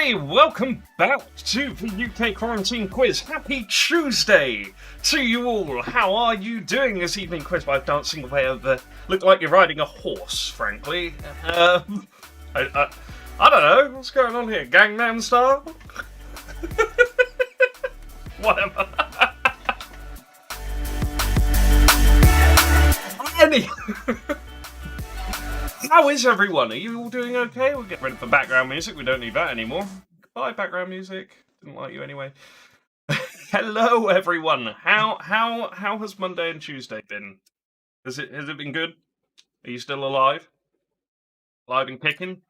everybody, welcome back to the UK Quarantine Quiz. Happy Tuesday to you all. How are you doing this evening? Quiz by dancing away over. Look like you're riding a horse, frankly. I don't know, what's going on here? Gangnam Style? Whatever. How is everyone? Are you all doing okay? We'll get rid of the background music. We don't need that anymore. Goodbye, background music. Didn't like you anyway. Hello, everyone. How has Monday and Tuesday been? Has it been good? Are you still alive? Alive and kicking?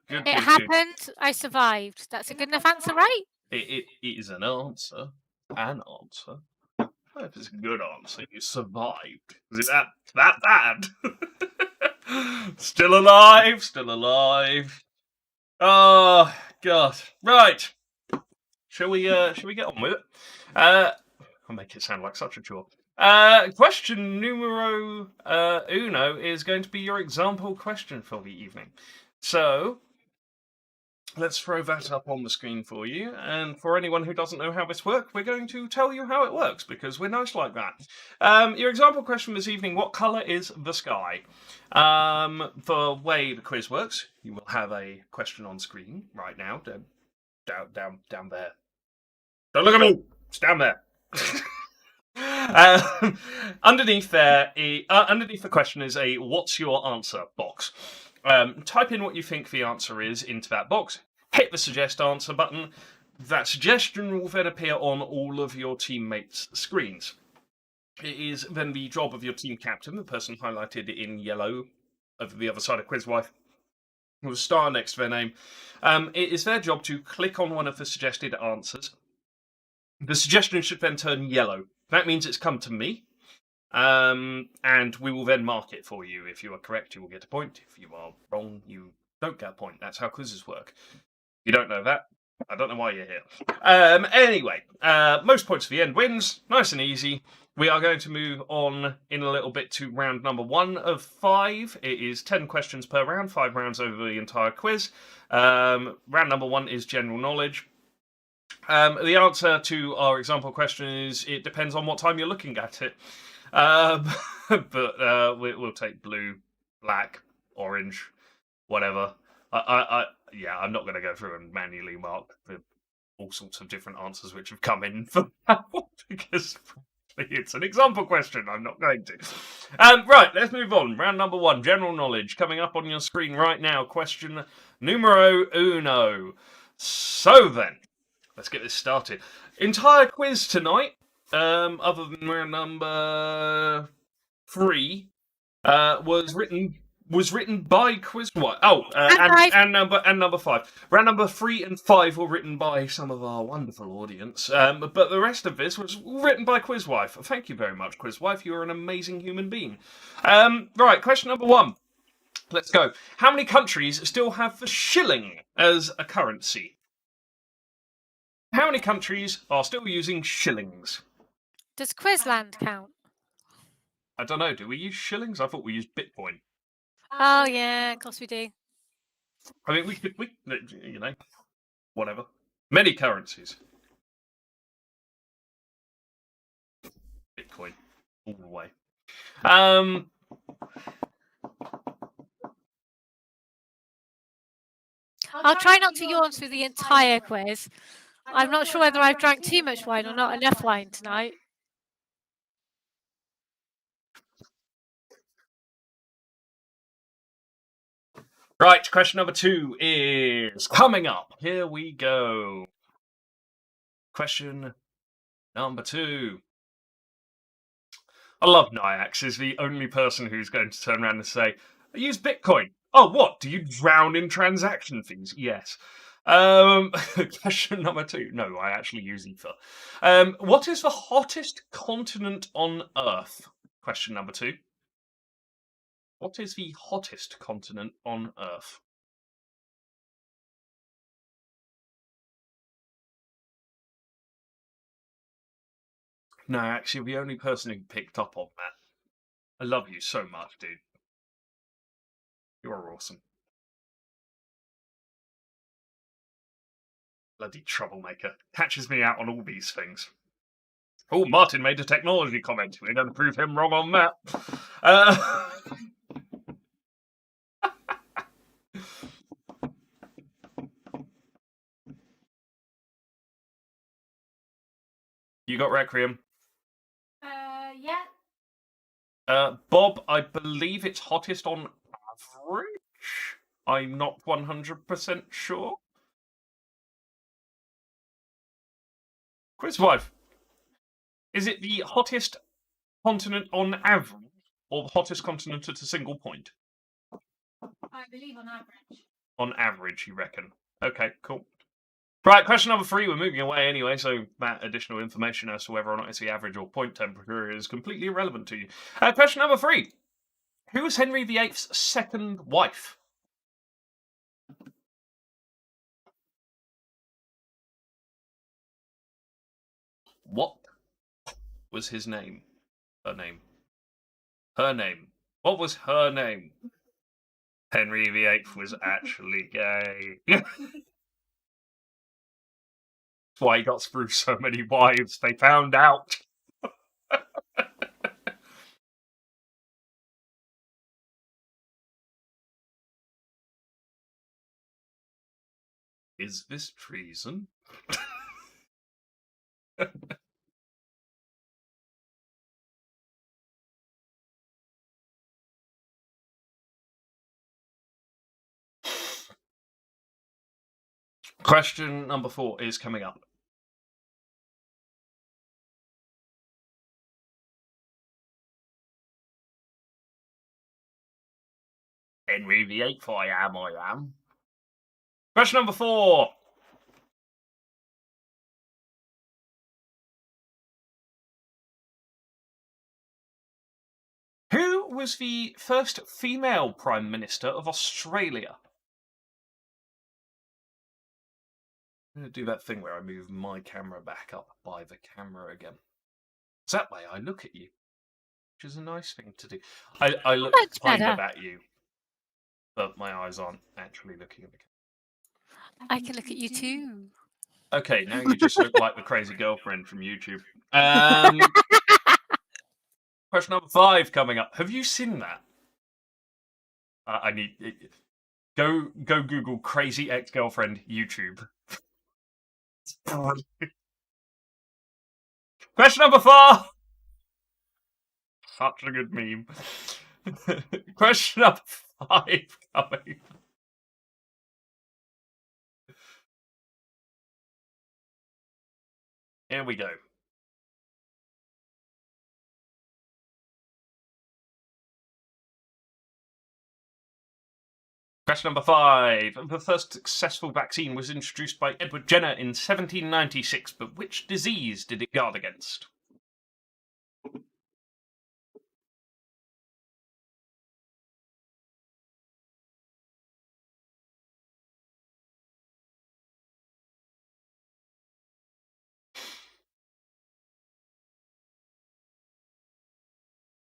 Good. It happened. I survived. That's a good enough answer, right? It is an answer. An answer. If it's a good answer, you survived. Is it that bad? Still alive. Oh God! Right. Shall we get on with it? I'll make it sound like such a chore. Question numero uno is going to be your example question for the evening. So let's throw that up on the screen for you. And for anyone who doesn't know how this works, we're going to tell you how it works because we're nice like that. Your example question this evening: what colour is the sky? The way the quiz works, you will have a question on screen right now, down there. Don't look at me. It's down there. Underneath the question is a "What's your answer?" box. Type in what you think the answer is into that box. Hit the suggest answer button. That suggestion will then appear on all of your teammates' screens. It is then the job of your team captain, the person highlighted in yellow over the other side of Quizwife, with a star next to their name. It is their job to click on one of the suggested answers. The suggestion should then turn yellow. That means it's come to me. And we will then mark it for you. If you are correct, you will get a point. If you are wrong, you don't get a point. That's how quizzes work. If you don't know that, I don't know why you're here. Anyway, most points at the end wins. Nice and easy. We are going to move on in a little bit to round number 1 of 5. It is 10 questions per round, 5 rounds over the entire quiz. Round number 1 is general knowledge. The answer to our example question is it depends on what time you're looking at it. But we'll take blue, black, orange, whatever. I'm not going to go through and manually mark all sorts of different answers which have come in for that one because it's an example question. I'm not going to. Right, let's move on. Round number 1, general knowledge, coming up on your screen right now. Question numero uno. So then, let's get this started. Entire quiz tonight. Other than round number 3, was written by Quizwife. And number 5. Round number 3 and 5 were written by some of our wonderful audience. But the rest of this was written by Quizwife. Thank you very much, Quizwife. You're an amazing human being. Right, question number 1. Let's go. How many countries still have the shilling as a currency? How many countries are still using shillings? Does Quizland count? I don't know. Do we use shillings? I thought we used Bitcoin. Oh yeah, of course we do. I mean, we whatever. Many currencies. Bitcoin, all the way. I'll try not to yawn through the entire quiz. I'm not sure whether I've drank too much wine or not enough wine tonight. Right, question number 2 is coming up. Here we go. Question number 2. I love Nyax is the only person who's going to turn around and say, I use Bitcoin. Oh, what? Do you drown in transaction fees? Yes. Question number 2. No, I actually use Ether. What is the hottest continent on Earth? Question number 2. What is the hottest continent on Earth? No, actually, the only person who picked up on that. I love you so much, dude. You're awesome. Bloody troublemaker. Catches me out on all these things. Oh, Martin made a technology comment. We're going to prove him wrong on that. You got Requiem? Yeah. Bob, I believe it's hottest on average. I'm not 100% sure. Quiz wife, is it the hottest continent on average, or the hottest continent at a single point? I believe on average. On average, you reckon? Okay, cool. Right, question number 3. We're moving away anyway, so that additional information as to whether or not it's the average or point temperature is completely irrelevant to you. Question number 3. Who was Henry VIII's second wife? What was his name? Her name. Her name. What was her name? Henry VIII was actually gay. That's why he got through so many wives. They found out. Is this treason? Question number 4 is coming up. Henry VIII, I am. Question number 4. Who was the first female Prime Minister of Australia? I'm going to do that thing where I move my camera back up by the camera again. So that way I look at you, which is a nice thing to do. I look kind of at you, but my eyes aren't actually looking at the camera. I can look at you too. Okay, now you just look like the crazy girlfriend from YouTube. Question number 5 coming up. Have you seen that? I need... Go Google crazy ex-girlfriend YouTube. Question number 4! Such a good meme. Question number 5 coming. Here we go. Question number 5. The first successful vaccine was introduced by Edward Jenner in 1796, but which disease did it guard against?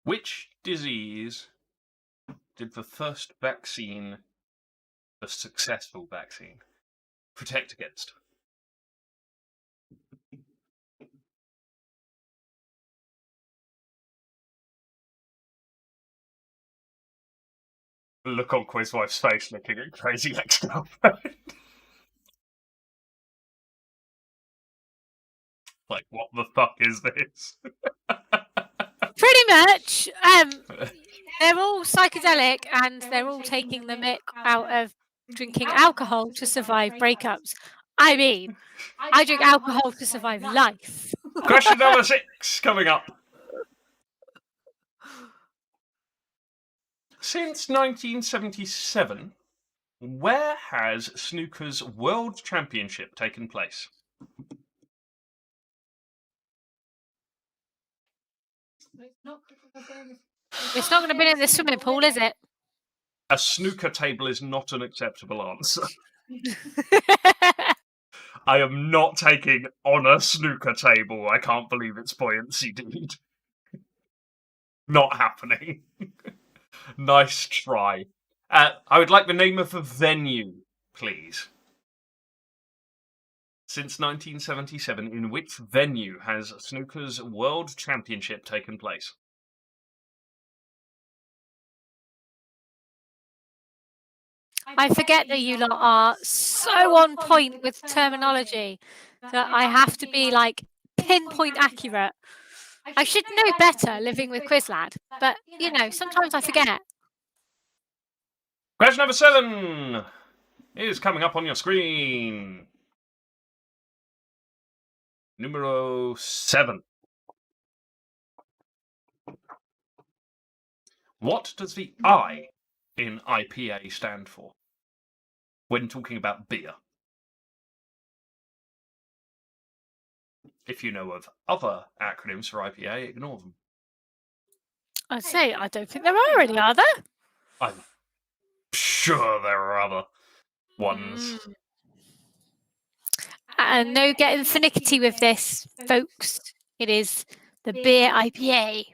Which disease did the first vaccine, the successful vaccine, protect against? Look on Quizwife's face looking at crazy ex-girlfriend. Like, what the fuck is this? Pretty much. They're all psychedelic and they're all taking the mick out of drinking alcohol to survive breakups. I mean, I drink alcohol to survive life. Question number 6 coming up. Since 1977, where has snooker's World Championship taken place? It's not going to be in the swimming pool, is it? A snooker table is not an acceptable answer. I am not taking on a snooker table. I can't believe it's buoyancy, dude. Not happening. Nice try. I would like the name of the venue, please. Since 1977, in which venue has snooker's World Championship taken place? I forget that you lot are so on point with terminology that I have to be like pinpoint accurate. I should know better living with Quizlad, but you know, sometimes I forget. Question number 7 is coming up on your screen. Numero 7. What does the I in IPA stand for when talking about beer? If you know of other acronyms for IPA, ignore them. I'd say I don't think there are any, are there? I'm sure there are other ones. And no getting finicky with this, folks. It is the beer IPA.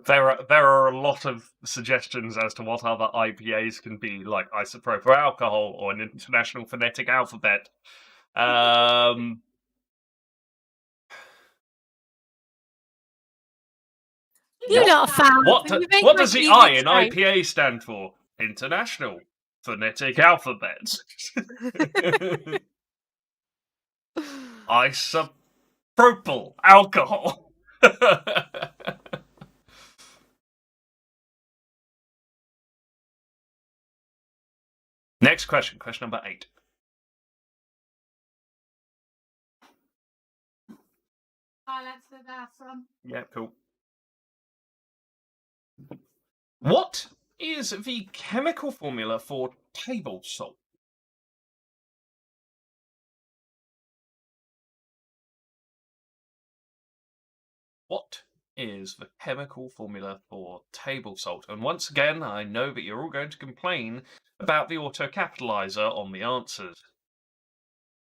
There are a lot of suggestions as to what other IPAs can be, like isopropyl alcohol or an international phonetic alphabet. You're not a fan. What does the I in IPA stand for? International phonetic alphabet. Isopropyl alcohol. Next question, question number 8. Silence the bathroom. Yeah, cool. What is the chemical formula for table salt? What is the chemical formula for table salt? And once again, I know that you're all going to complain about the auto-capitalizer on the answers.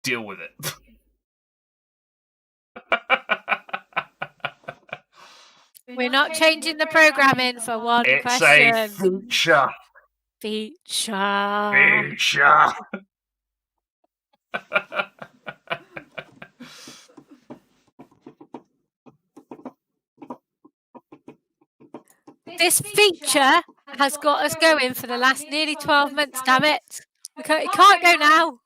Deal with it. We're not changing the programming for one It's question. a feature. Feature. Feature. This feature has got us going for the last nearly 12 months, damn it. It can't go now.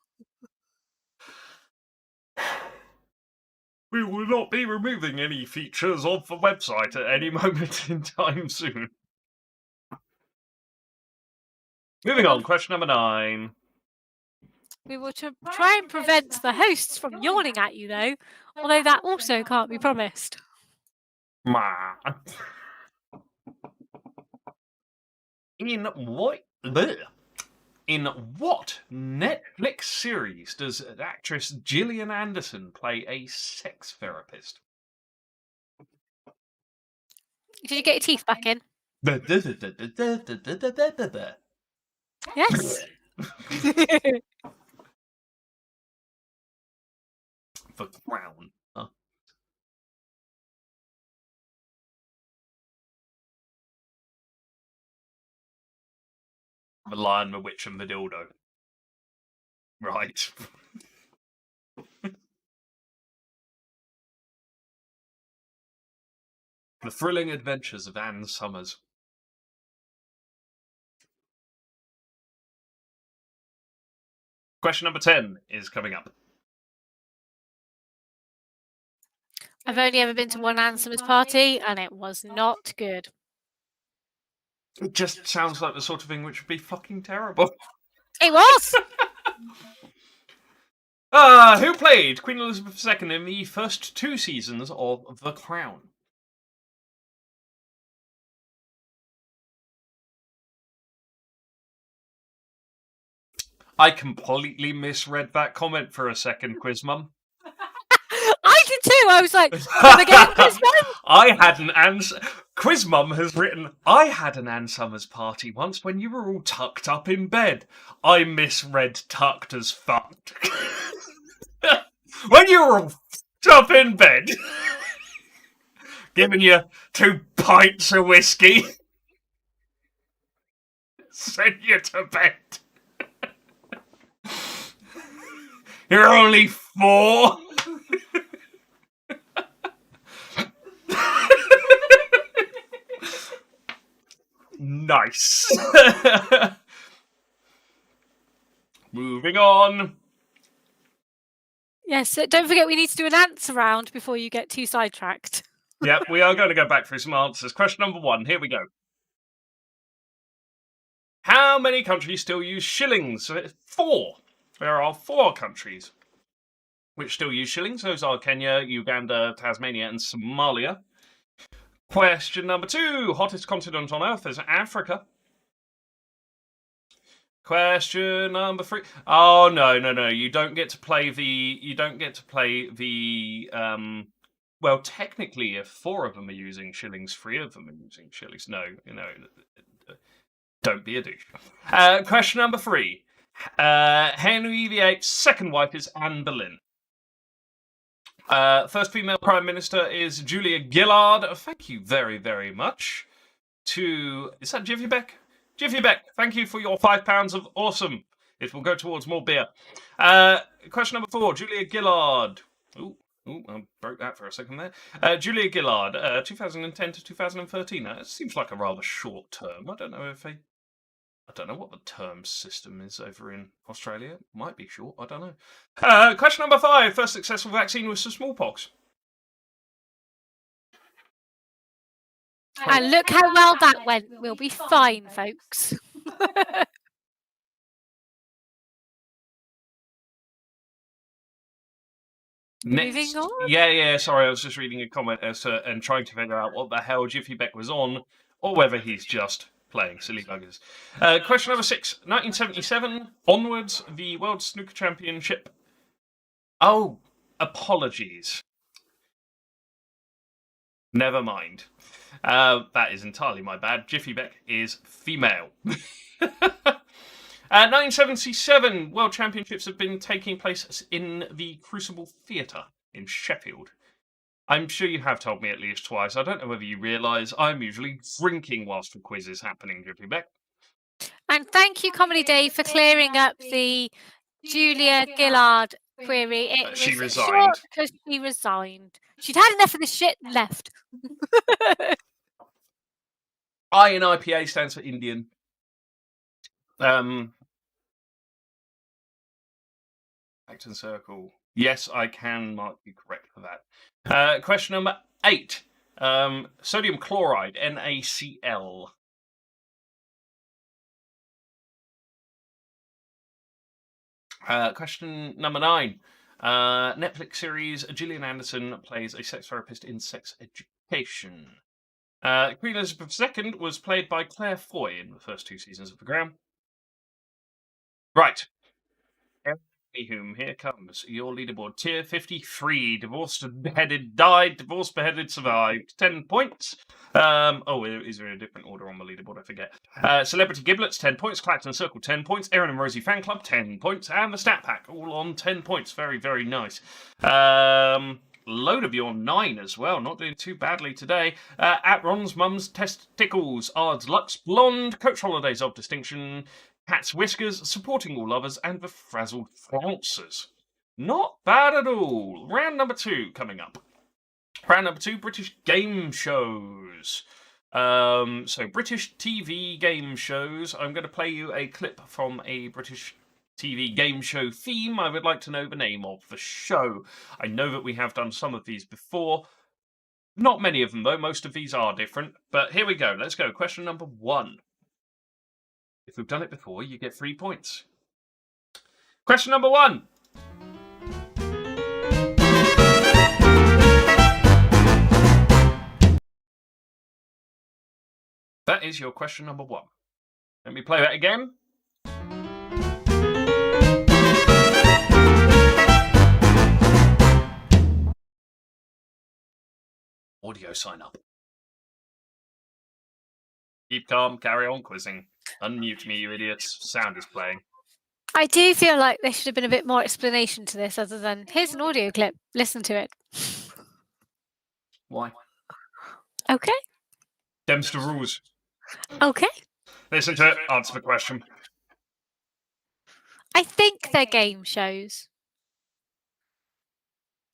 We will not be removing any features off the website at any moment in time soon. Moving on, question number 9. We will try and prevent the hosts from yawning at you, though, although that also can't be promised. In what Netflix series does actress Gillian Anderson play a sex therapist? Did you get your teeth back in? Yes. The Crown. The Lion, the Witch, and the Dildo. Right. The Thrilling Adventures of Anne Summers. Question number 10 is coming up. I've only ever been to one Anne Summers party, and it was not good. It just sounds like the sort of thing which would be fucking terrible. It was! Who played Queen Elizabeth II in the first 2 seasons of The Crown? I completely misread that comment for a second, Quiz Mum. I did too! too. I was like, come again, Quiz Mum? I had an Quiz Mum has written, I had an Ann Summers party once when you were all tucked up in bed. I misread tucked as fucked. When you were all fucked up in bed, giving you 2 pints of whiskey, sent you to bed. You're only 4. Nice. Moving on. Yes, don't forget we need to do an answer round before you get too sidetracked. Yep, we are going to go back through some answers. Question number 1. Here we go. How many countries still use shillings? 4. There are 4 countries which still use shillings. Those are Kenya, Uganda, Tasmania, and Somalia. Question number 2. Hottest continent on Earth is Africa. Question number 3. Oh no! You don't get to play the. Well, technically, if 4 of them are using shillings, 3 of them are using shillings. No. Don't be a douche. Question number 3. Henry VIII's second wife is Anne Boleyn. First female Prime Minister is Julia Gillard. Thank you very, very much. Is that Jiffy Beck? Jiffy Beck, thank you for your £5 of awesome. It will go towards more beer. Question number 4. Julia Gillard. Ooh, I broke that for a second there. Julia Gillard, 2010 to 2013. It seems like a rather short term. I don't know what the term system is over in Australia. Might be short, I don't know. Question number 5. First successful vaccine was for smallpox. And look how well that went. We'll be fine, folks. Moving on? Yeah, sorry, I was just reading a comment and trying to figure out what the hell Jiffy Beck was on, or whether he's just playing silly buggers. Question number 6. 1977 onwards, the World Snooker Championship. Oh, apologies. Never mind. That is entirely my bad. Jiffy Beck is female. 1977 World Championships have been taking place in the Crucible Theatre in Sheffield. I'm sure you have told me at least twice. I don't know whether you realise I'm usually drinking whilst the quiz is happening, Jiffy Beck. And thank you, Comedy Dave, for clearing up the Julia Gillard query. She resigned. Because she resigned. She'd had enough of this shit and left. I in IPA stands for Indian. Acton Circle. Yes, I can mark you correct for that. Question number 8. Sodium chloride, NaCl. Question number 9. Netflix series Gillian Anderson plays a sex therapist in Sex Education. Queen Elizabeth II was played by Claire Foy in the first 2 seasons of the Crown. Right. Anywho, here comes your leaderboard. Tier 53. Divorced, beheaded, died. Divorced, beheaded, survived. 10 points. Is there a different order on the leaderboard? I forget. Celebrity Giblets, 10 points. Clacton Circle, 10 points. Erin and Rosie Fan Club, 10 points. And the Stat Pack, all on 10 points. Very, very nice. Load of you on 9 as well. Not doing too badly today. At Ron's Mum's Testicles, Ard's Lux, Blonde, Coach Holidays of Distinction, Cat's Whiskers, Supporting All Lovers, and the Frazzled Flouncers. Not bad at all. Round number 2 coming up. Round number 2, British game shows. So British TV game shows. I'm going to play you a clip from a British TV game show theme. I would like to know the name of the show. I know that we have done some of these before. Not many of them, though. Most of these are different. But here we go. Let's go. Question number 1. If we've done it before, you get 3 points. Question number 1. That is your question number 1. Let me play that again. audio sign up. Keep calm, carry on quizzing. Unmute me, you idiots. Sound is playing. I do feel like there should have been a bit more explanation to this other than, here's an audio clip, listen to it. Why? Okay. Them's the rules. Okay. Listen to it, answer the question. I think they're game shows.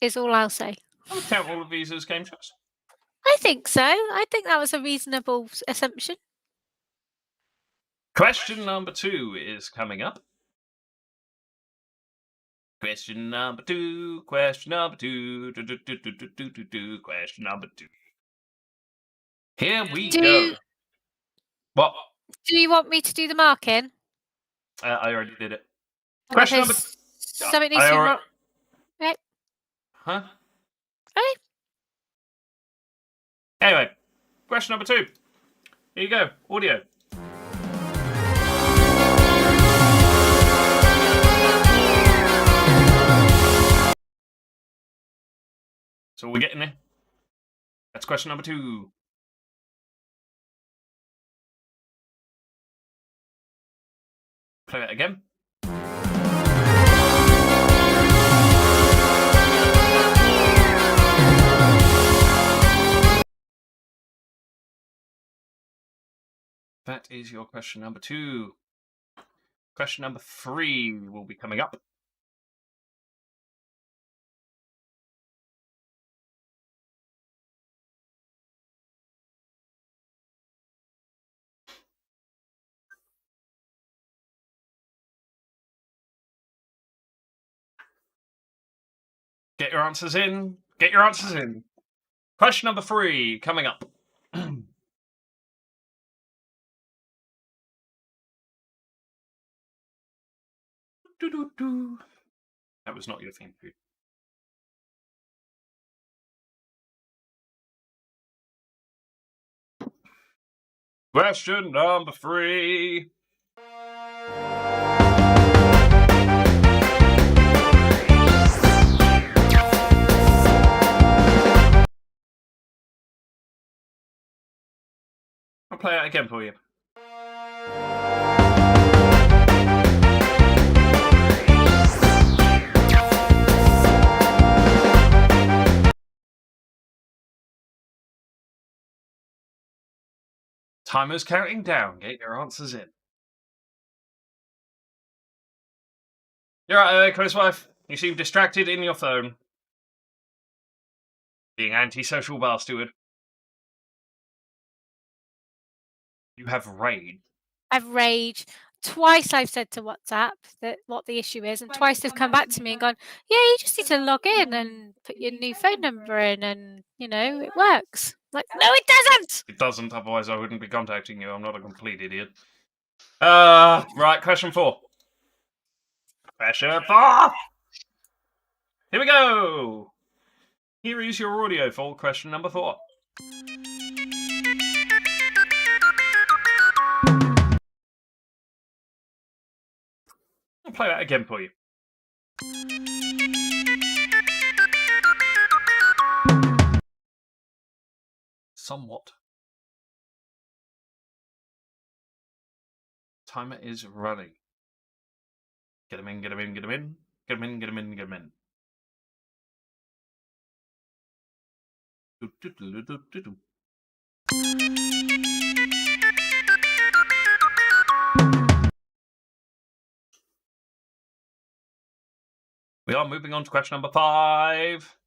Is all I'll say. I would count all of these as game shows. I think so. I think that was a reasonable assumption. Question number 2 is coming up. Question number 2. Question number 2. Question number 2. Here we go. What? Do you want me to do the marking? I already did it. Question number. Something needs to be wrong. Right. Huh? Okay. Anyway, question number 2. Here you go. Audio. So we're getting there. That's question number 2. Play it again. That is your question number 2. Question number 3 will be coming up. Get your answers in. Get your answers in. Question number 3 coming up. That was not your theme. Question number 3. I'll play it again for you. Timer's counting down. Get your answers in. You're right there, Chris wife. You seem distracted in your phone. Being antisocial bar steward. You have rage. I've raged. Twice I've said to WhatsApp that what the issue is, and twice they've come back to me and gone, yeah, you just need to log in and put your new phone number in and, it works. Like, no, it doesn't! It doesn't, otherwise I wouldn't be contacting you. I'm not a complete idiot. Right, question 4. Question 4! Here we go! Here is your audio for question number 4. I'll play that again for you. Somewhat. Timer is running. Get him in, get him in, get him in. Get him in, get him in, get him in. We are moving on to question number 5.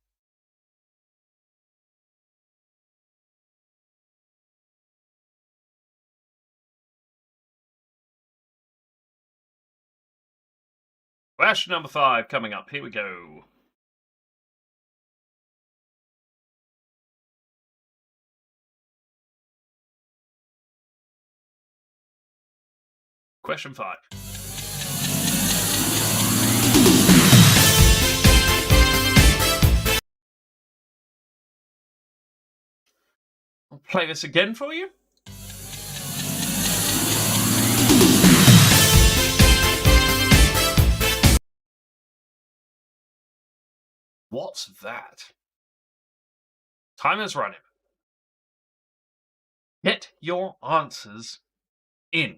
Question number 5 coming up. Here we go. Question 5. I'll play this again for you. What's that? Timer's running. your answers in.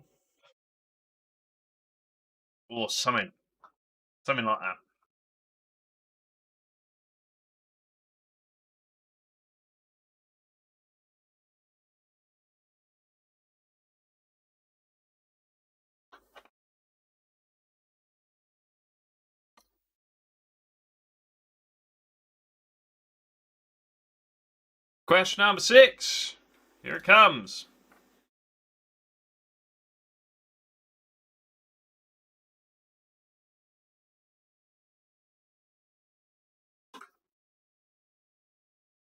Or something. Something like that. Question number 6. Here it comes.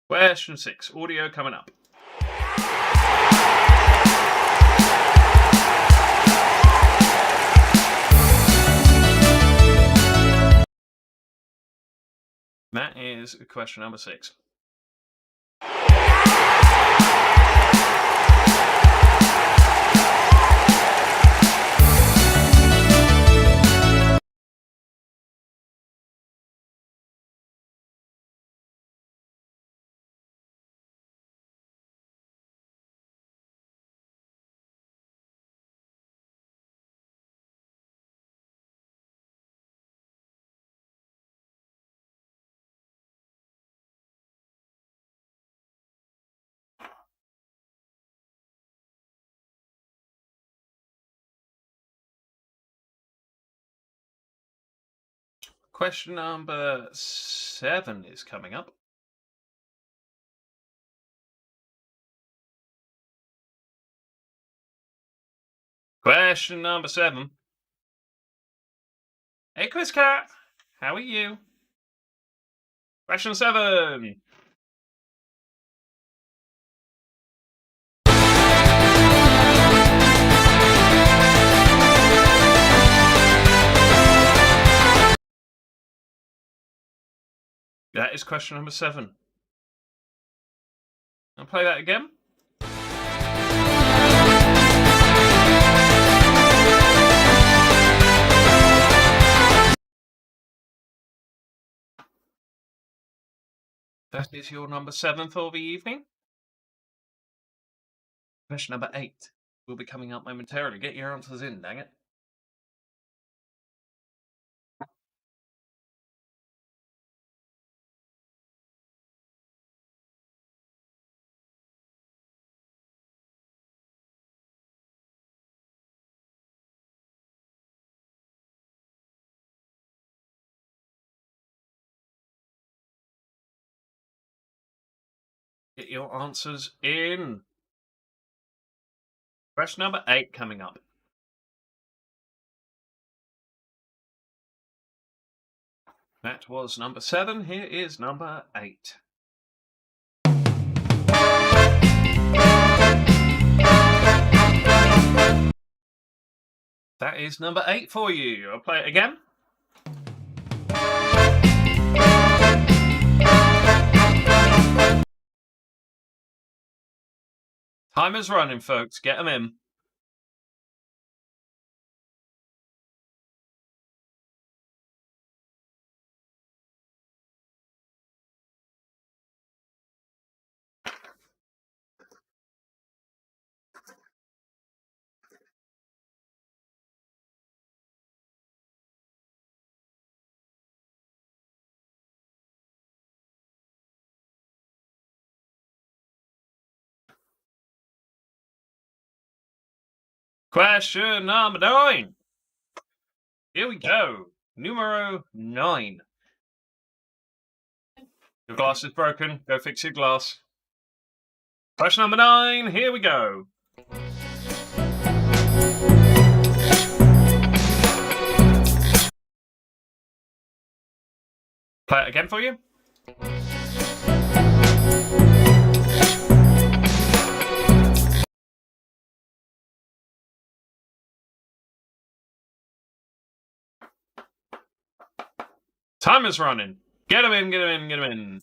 Question 6. Audio coming up. That is question number 6. Question number 7 is coming up. Question number 7. Hey, Quiz Cat. How are you? Question 7. That is question number 7. I'll play that again. That is your number 7 for the evening. Question number 8 will be coming up momentarily. Get your answers in, dang it. Get your answers in. Question number 8 coming up. That was number 7. Here is number 8. That is number 8 for you. I'll play it again. Time is running, folks. Get them in. Question number 9. Here we go. Numero 9. Your glass is broken. Go fix your glass. Question number 9. Here we go. Play it again for you. Time is running. Get him in, get him in, get him in.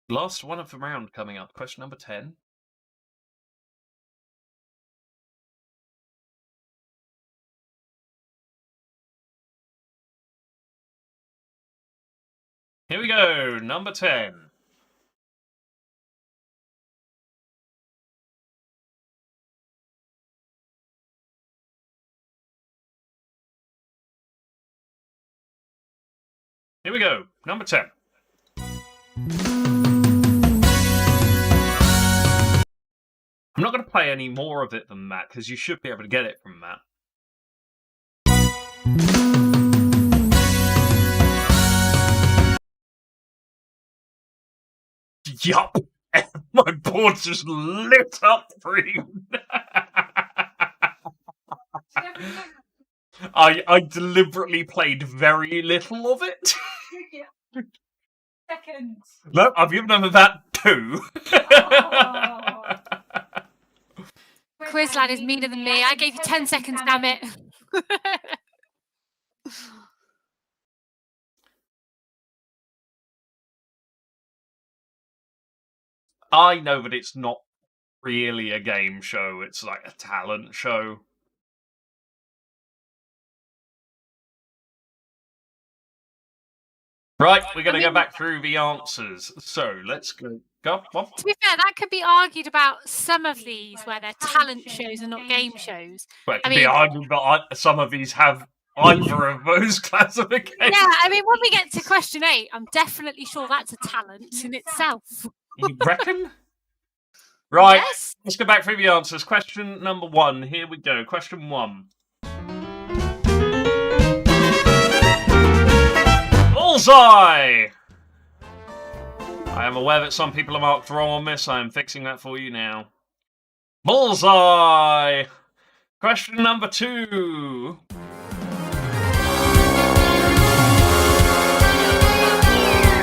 Last one of the round coming up. Question number 10. Here we go. Number 10. Here we go. Number 10. I'm not going to play any more of it than that, because you should be able to get it from that. Yup! My board's just lit up green! I deliberately played very little of it. Seconds. No, I've given them that 2. Quiz lad is meaner than me. I gave you 10 seconds, damn it. I know that it's not really a game show, it's like a talent show. Right, we're going to go back through the answers. So, let's go. Go on. To be fair, that could be argued about some of these where they're talent shows and not game shows. Well, it can be argued that some of these have either of those classifications. Yeah, I mean, when we get to question 8, I'm definitely sure that's a talent in itself. You reckon? Right, Yes? let's go back through the answers. Question number 1. Here we go. Question 1. Bullseye! I am aware that some people are marked wrong on this. I am fixing that for you now. Bullseye! Question number 2.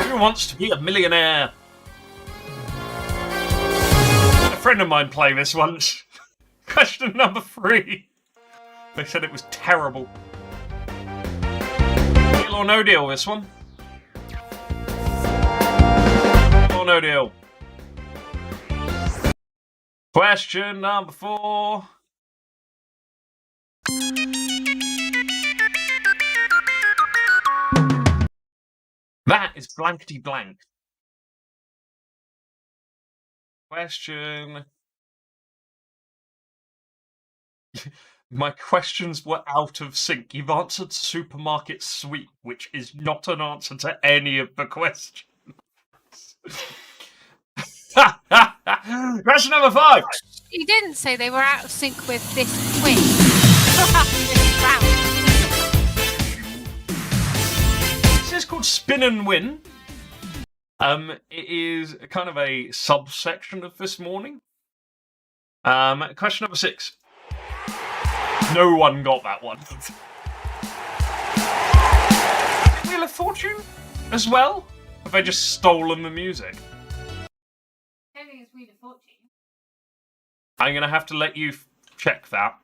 Who wants to be a millionaire? A friend of mine played this once. Question number 3. They said it was terrible. Deal or no deal, this one. Deal or no deal. Question number 4. That is blankety blank. Question. My questions were out of sync. You've answered supermarket sweep, which is not an answer to any of the questions. Question number 5. You didn't say they were out of sync with this quiz. This round. This is called Spin and Win. It is kind of a subsection of this morning. Question number 6. No one got that one. Wheel of Fortune as well? Have they just stolen the music? I don't think it's Wheel of Fortune. I'm going to have to let you check that.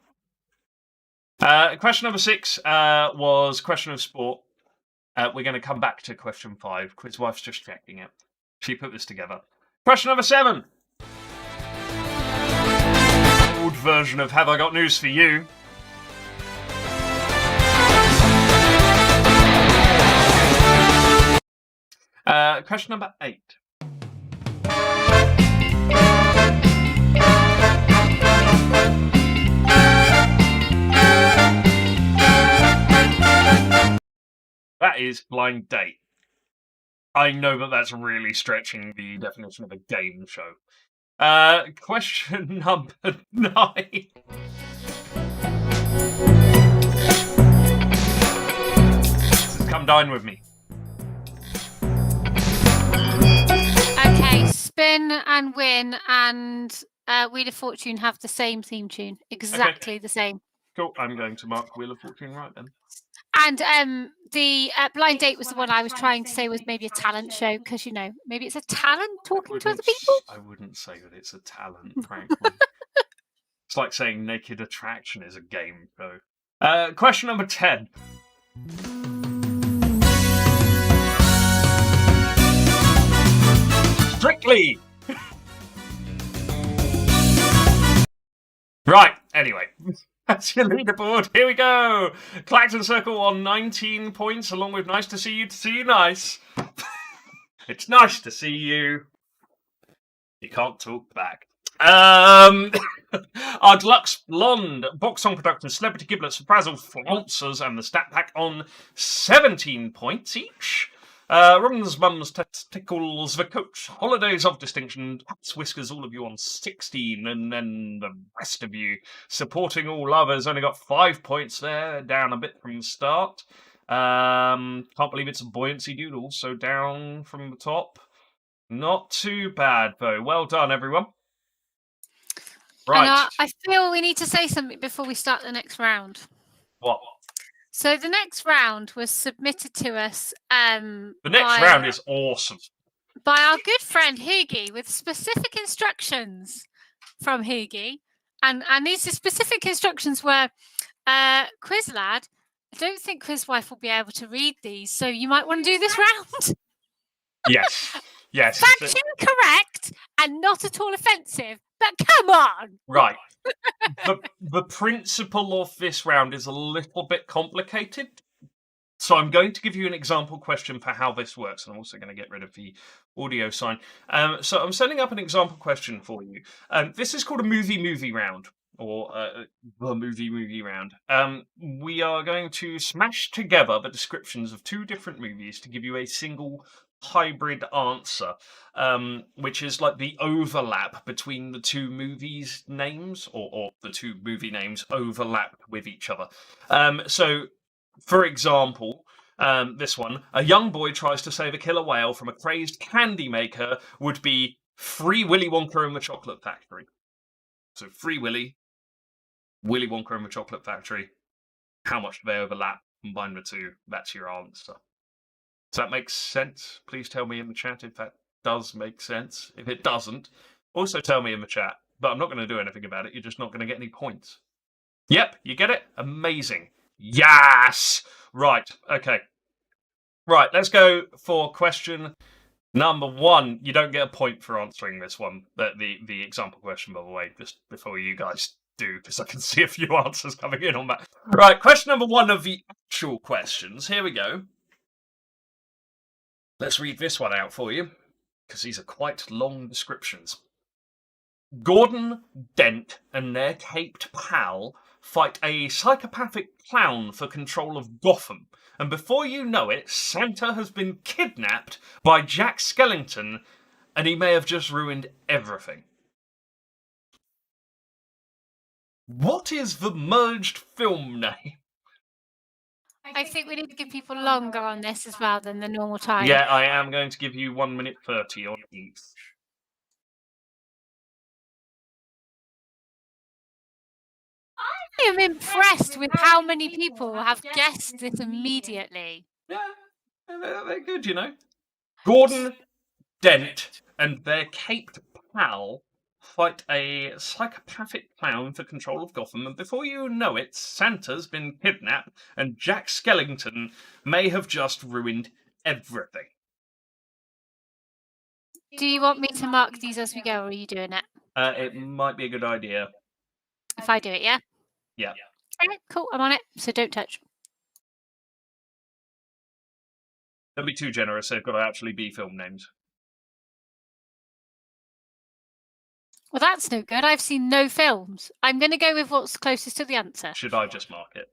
Question number 6 was question of sport. We're going to come back to question 5. Quizwife's just checking it. She put this together. Question number 7. Old version of Have I Got News For You? Question number 8. That is blind date. I know that that's really stretching the definition of a game show. Question number 9. Come dine with me. Okay, Spin and Win and Wheel of Fortune have the same theme tune. Exactly the same. Cool. I'm going to mark Wheel of Fortune right then. And the blind date was the one I was trying to say was maybe a talent show because, you know, maybe it's a talent talking to other people. I wouldn't say that it's a talent, frankly. It's like saying Naked Attraction is a game show. Question number 10. Strictly! Right, anyway. That's your leaderboard. Here we go. Clacton Circle on 19 points, along with Nice to See You Nice. It's nice to see you. You can't talk back. Our deluxe blonde box song production, Celebrity Giblets, Frazzle Flouncers, and the stat pack on 17 points each. Robin's Mum's Testicles, the Coach, Holidays of Distinction, Pat's Whiskers, all of you on 16, and then the rest of you supporting all lovers only got 5 points there, down a bit from the start. Can't believe it's a buoyancy doodle, so down from the top. Not too bad, though. Well done, everyone. Right. And I feel we need to say something before we start the next round. What? So the next round was submitted to us. The next round is awesome. By our good friend Hoogie, with specific instructions from Hoogie. And these specific instructions were, Quiz Lad, I don't think Quiz Wife will be able to read these, so you might want to do this round. Yes. Yes. Factually correct and not at all offensive, but come on! Right. The principle of this round is a little bit complicated. So I'm going to give you an example question for how this works. And I'm also going to get rid of the audio sign. So I'm setting up an example question for you. This is called a movie round. Or the movie round. We are going to smash together the descriptions of 2 different movies to give you a single hybrid answer, which is like the overlap between the 2 movies' names, or the 2 movie names overlapped with each other. So, for example, this one, a young boy tries to save a killer whale from a crazed candy maker, would be Free Willy Wonka and the Chocolate Factory. So Free Willy Wonka and the Chocolate Factory. How much do they overlap? Combine the 2. That's your answer. Does that make sense? Please tell me in the chat if that does make sense. If it doesn't, also tell me in the chat. But I'm not going to do anything about it. You're just not going to get any points. Yep, you get it? Amazing. Yes! Right, okay. Right, let's go for question number 1. You don't get a point for answering this one. The example question, by the way, just before you guys do, because I can see a few answers coming in on that. Right, question number 1 of the actual questions. Here we go. Let's read this one out for you, because these are quite long descriptions. Gordon, Dent, and their caped pal fight a psychopathic clown for control of Gotham, and before you know it, Santa has been kidnapped by Jack Skellington, and he may have just ruined everything. What is the merged film name? I think we need to give people longer on this as well than the normal time. Yeah, I am going to give you 1 minute 30 on each. I am impressed with how many people have guessed this immediately. Yeah, they're good, you know. Gordon, Dent, and their caped pal fight a psychopathic clown for control of Gotham, and before you know it, Santa's been kidnapped, and Jack Skellington may have just ruined everything. Do you want me to mark these as we go, or are you doing it? It might be a good idea. If I do it, yeah? Yeah. Alright, cool, I'm on it, so don't touch. Don't be too generous, they've got to actually be film names. Well, that's no good. I've seen no films. I'm going to go with what's closest to the answer. Should I just mark it?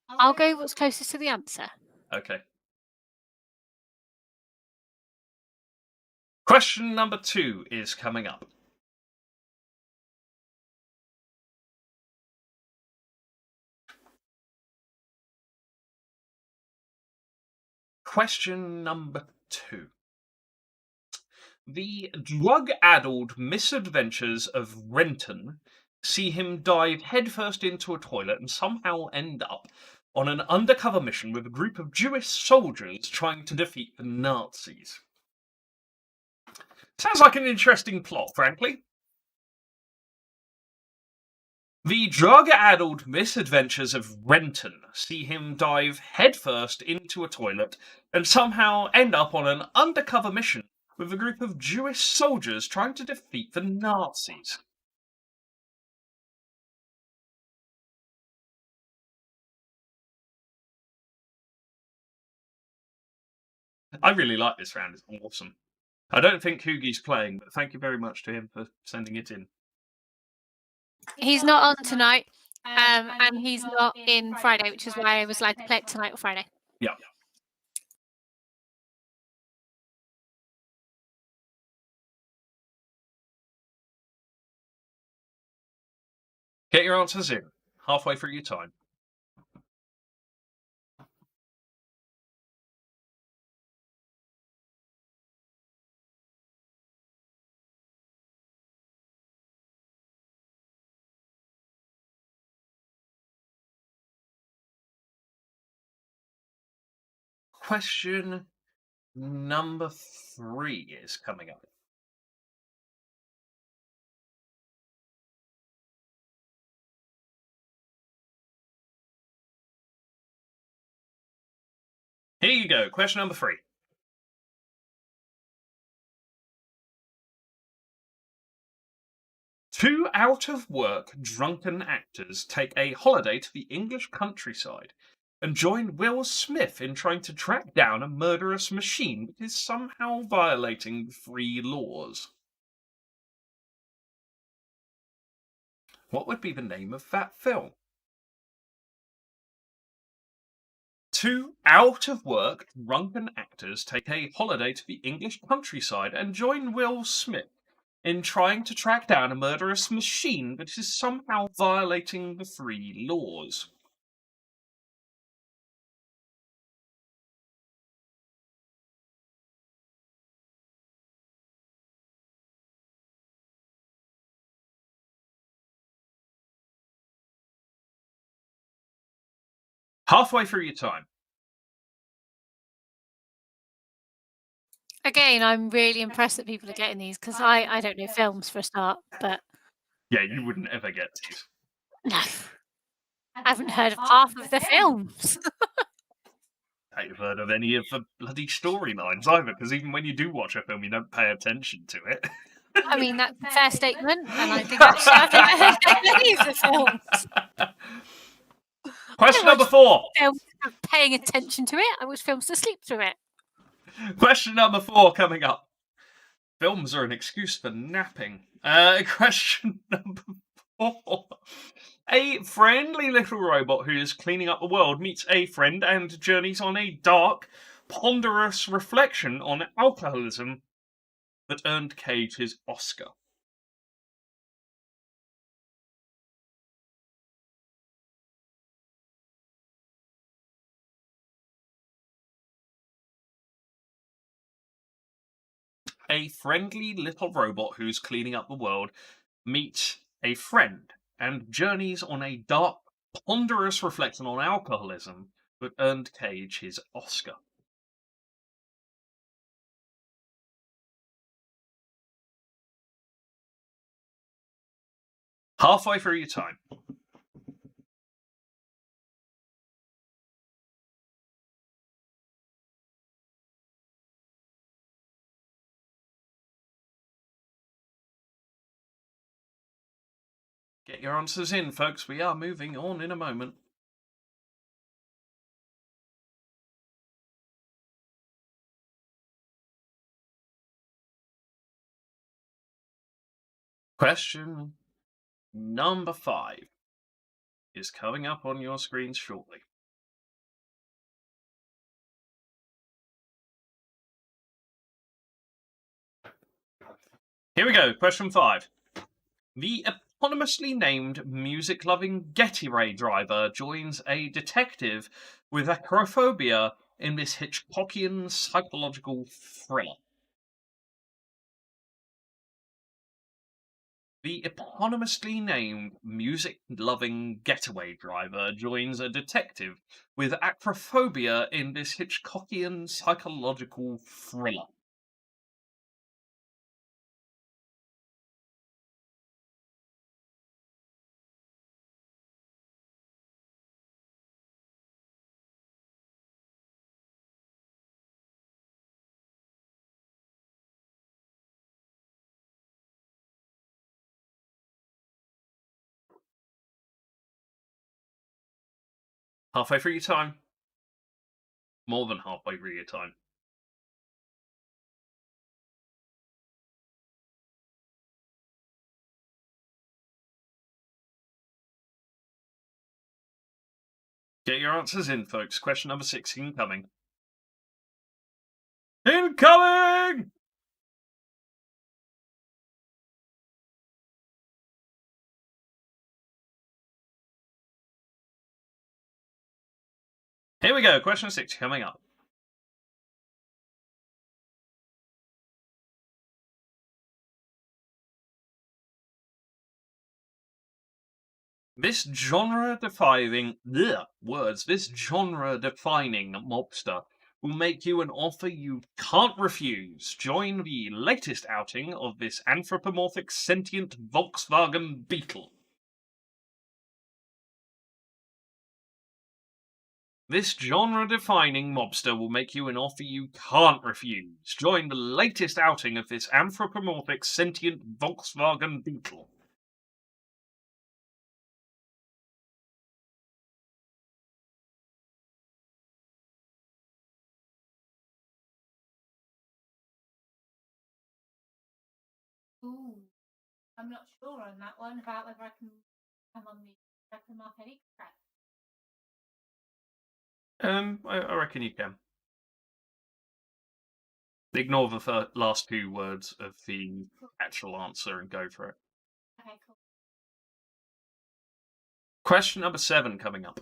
I'll go with what's closest to the answer. Okay. Question number 2 is coming up. Question number 2. The drug-addled misadventures of Renton see him dive headfirst into a toilet and somehow end up on an undercover mission with a group of Jewish soldiers trying to defeat the Nazis. Sounds like an interesting plot, frankly. The drug-addled misadventures of Renton see him dive headfirst into a toilet and somehow end up on an undercover mission with a group of Jewish soldiers trying to defeat the Nazis. I really like this round, it's awesome. I don't think Hugi's playing, but thank you very much to him for sending it in. He's not on tonight, and he's not in Friday, which is why I was allowed to play it tonight or Friday. Yeah. Get your answers in. Halfway through your time. Question number 3 is coming up. Here you go. Question number 3. Two out-of-work drunken actors take a holiday to the English countryside and join Will Smith in trying to track down a murderous machine that is somehow violating 3 laws. What would be the name of that film? Two out-of-work drunken actors take a holiday to the English countryside and join Will Smith in trying to track down a murderous machine that is somehow violating the 3 laws. Halfway through your time. Again, I'm really impressed that people are getting these because I don't know films for a start, but Yeah, you wouldn't ever get these. no, I haven't heard of half of the films. I haven't heard of any of the bloody storylines either, because even when you do watch a film, you don't pay attention to it. I mean, that's a fair statement, and I think actually I've never heard of any of the films. Question number 4. Films for paying attention to it. I watch films to sleep through it. Question number 4 coming up. Films are an excuse for napping. Question number 4. A friendly little robot who is cleaning up the world meets a friend and journeys on a dark, ponderous reflection on alcoholism that earned Cage his Oscar. A friendly little robot who's cleaning up the world meets a friend and journeys on a dark, ponderous reflection on alcoholism that earned Cage his Oscar. Halfway through your time. Get your answers in, folks. We are moving on in a moment. Question number 5 is coming up on your screens shortly. Here we go. Question 5. The eponymously named music-loving getaway driver joins a detective with acrophobia in this Hitchcockian psychological thriller. The eponymously named music-loving getaway driver joins a detective with acrophobia in this Hitchcockian psychological thriller. Halfway through your time. More than halfway through your time. Get your answers in, folks. Question number 6 incoming. Incoming! Here we go. Question 6 coming up. This genre-defining mobster will make you an offer you can't refuse. Join the latest outing of this anthropomorphic sentient Volkswagen Beetle. This genre-defining mobster will make you an offer you can't refuse. Join the latest outing of this anthropomorphic sentient Volkswagen Beetle. Ooh, I'm not sure on that one about whether I can come on the anthropomorphic track. I reckon you can. Ignore the last 2 words of the actual answer and go for it. Okay, cool. Question number 7 coming up.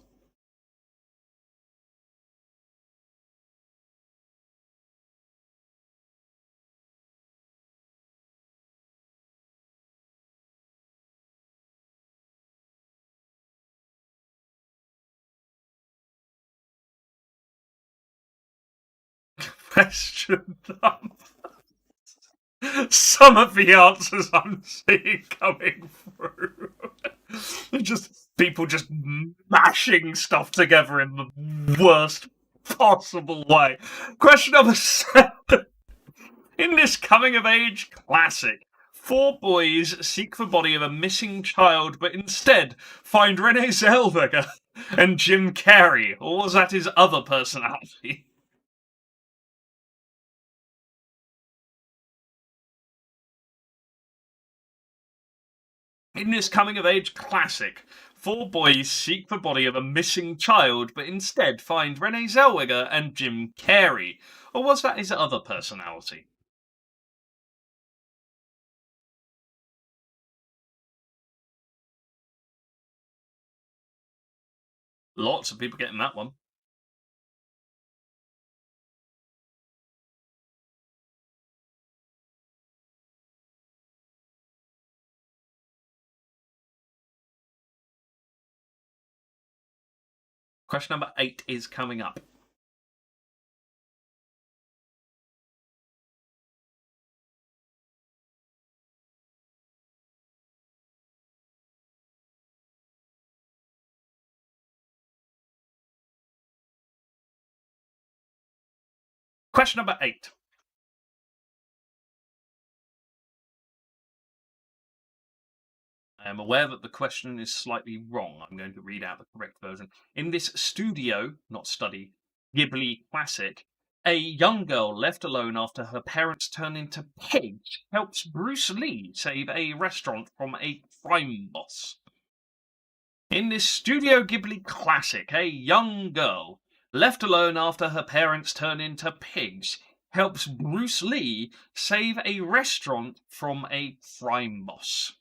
Question number. Some of the answers I'm seeing coming through. Just people just mashing stuff together in the worst possible way. Question number 7. In this coming of age classic, 4 boys seek the body of a missing child, but instead find Renee Zellweger and Jim Carrey. Or was that his other personality? In this coming-of-age classic, 4 boys seek the body of a missing child, but instead find Renee Zellweger and Jim Carrey. Or was that his other personality? Lots of people getting that one. Question number 8 is coming up. Question number 8. I am aware that the question is slightly wrong. I'm going to read out the correct version. In this studio, not study, Ghibli classic, a young girl left alone after her parents turn into pigs helps Bruce Lee save a restaurant from a crime boss. In this Studio Ghibli classic, a young girl left alone after her parents turn into pigs helps Bruce Lee save a restaurant from a crime boss.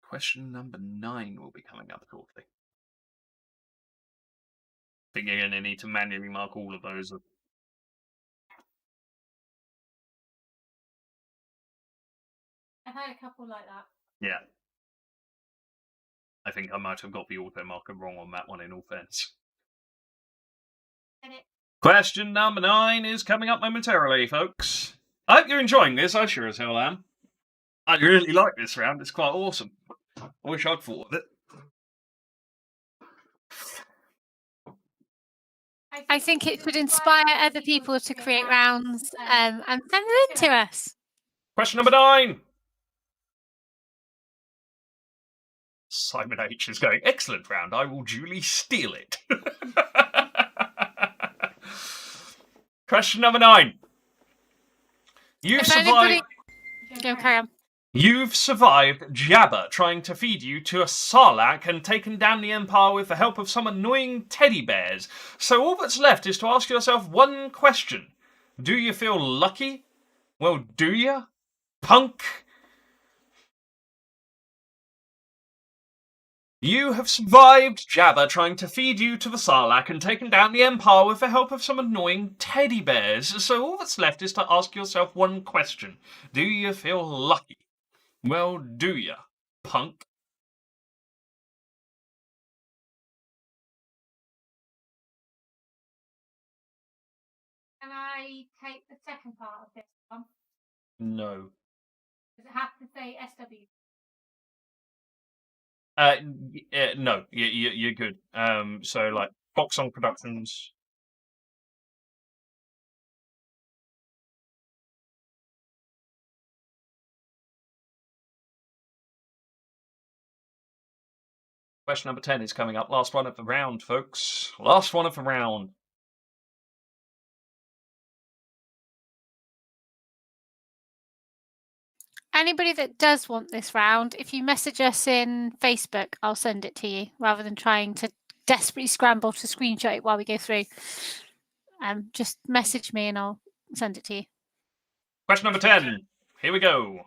Question number 9 will be coming up shortly. I think you're going to need to manually mark all of those. I've had a couple like that. Yeah. I think I might have got the auto marker wrong on that one in all fairness. Question number 9 is coming up momentarily, folks. I hope you're enjoying this. I sure as hell am. I really like this round. It's quite awesome. I wish I'd thought of it. I think it should inspire other people to create rounds and send them in to us. Question number 9. Simon H is going, excellent round. I will duly steal it. Question number 9. You've If survived. anybody... Go, carry on. You've survived Jabba trying to feed you to a Sarlacc and taken down the Empire with the help of some annoying teddy bears. So all that's left is to ask yourself one question. Do you feel lucky? Well, do you? Punk? You have survived Jabba trying to feed you to the Sarlacc and taken down the Empire with the help of some annoying teddy bears. So all that's left is to ask yourself one question. Do you feel lucky? Well, do ya, punk? Can I take the second part of this one? No. Does it have to say SW? No, you're good. So like Box Song Productions. Question number 10 is coming up. Last one of the round, folks. Last one of the round. Anybody that does want this round, if you message us in Facebook, I'll send it to you rather than trying to desperately scramble to screenshot it while we go through. Just message me and I'll send it to you. Question number 10. Here we go.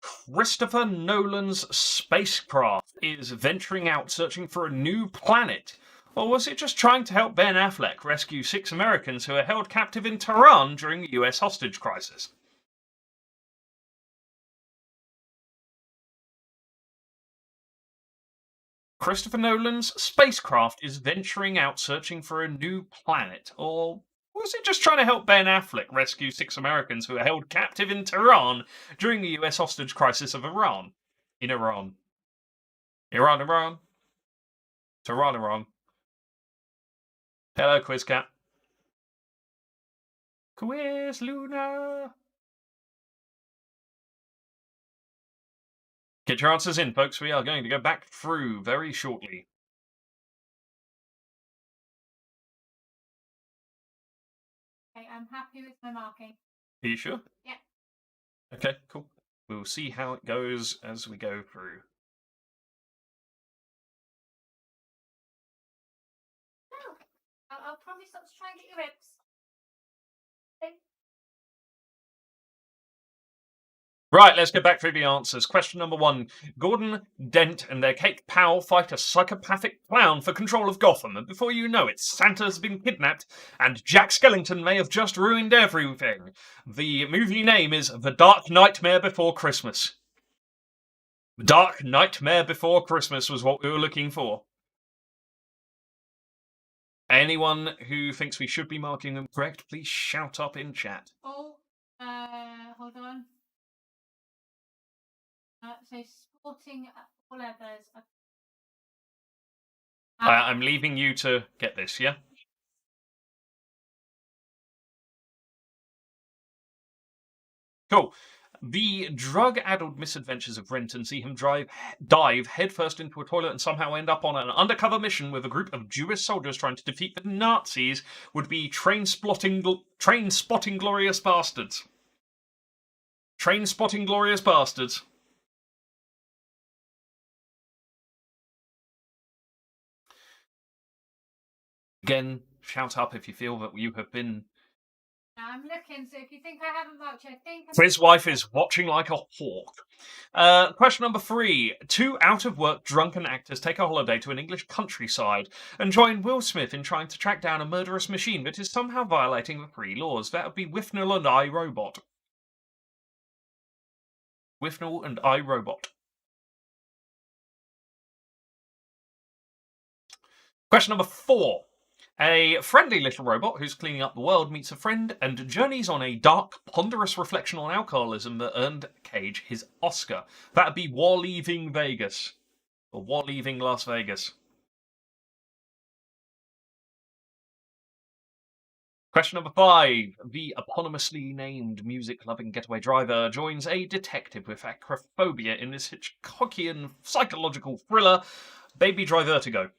Christopher Nolan's spacecraft is venturing out searching for a new planet. Or was it just trying to help Ben Affleck rescue 6 Americans who are held captive in Tehran during the US hostage crisis? Christopher Nolan's spacecraft is venturing out searching for a new planet. Or was it just trying to help Ben Affleck rescue 6 Americans who are held captive in Tehran during the US hostage crisis of Iran? In Iran. Iran. Tehran. Hello, QuizCat. Quiz Luna. Get your answers in, folks. We are going to go back through very shortly. Okay, I'm happy with my marking. Are you sure? Yeah. Okay, cool. We'll see how it goes as we go through. No, I'll probably stop to try and get your ribs. Okay. Right, let's go back through the answers. Question number 1. Gordon, Dent, and their cake pal fight a psychopathic clown for control of Gotham, and before you know it, Santa's been kidnapped, and Jack Skellington may have just ruined everything. The movie name is The Dark Nightmare Before Christmas. The Dark Nightmare Before Christmas was what we were looking for. Anyone who thinks we should be marking them correct, please shout up in chat. Oh, hold on. So sporting all others. I'm leaving you to get this, yeah? Cool. The drug-addled misadventures of Renton see him dive headfirst into a toilet and somehow end up on an undercover mission with a group of Jewish soldiers trying to defeat the Nazis would be train-spotting glorious bastards. Train-spotting glorious bastards. Again, shout up if you feel that you have been... I'm looking, so if you think I haven't marked, I think... His wife is watching like a hawk. Question number 3. 2 out-of-work drunken actors take a holiday to an English countryside and join Will Smith in trying to track down a murderous machine that is somehow violating the 3 laws. That would be Wifnell and I, Robot. Wifnell and I, Robot. Question number 4. A friendly little robot who's cleaning up the world meets a friend and journeys on a dark, ponderous reflection on alcoholism that earned Cage his Oscar. That'd be War Leaving Vegas. Or War Leaving Las Vegas. Question number 5. The eponymously named music-loving getaway driver joins a detective with acrophobia in this Hitchcockian psychological thriller, Baby Drive Vertigo.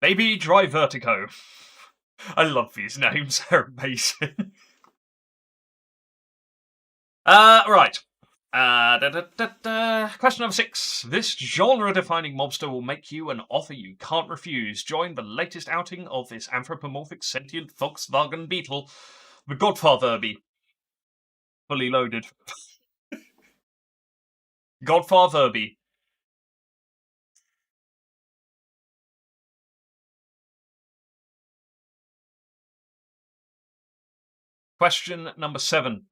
Baby Dry Vertigo. I love these names. They're amazing. Right. Question number 6. This genre-defining mobster will make you an offer you can't refuse. Join the latest outing of this anthropomorphic sentient Volkswagen Beetle, the Godfather Bee. Fully loaded. Godfather Bee. Question number 7.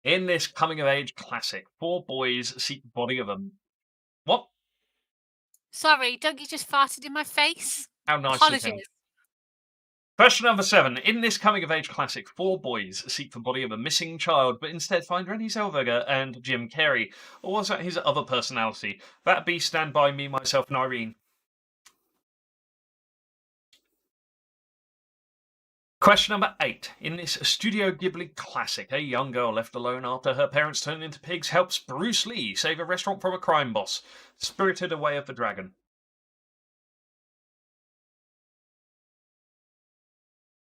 In this coming-of-age classic, 4 boys seek the body of a... What? Sorry, Dougie just farted in my face. How nice of him. Apologies. Question number 7. In this coming-of-age classic, 4 boys seek the body of a missing child, but instead find Renée Zellweger and Jim Carrey. Or was that his other personality? That'd be Stand By Me, Myself, and Irene. Question number 8. In this Studio Ghibli classic, a young girl left alone after her parents turn into pigs helps Bruce Lee save a restaurant from a crime boss. Spirited Away of the Dragon.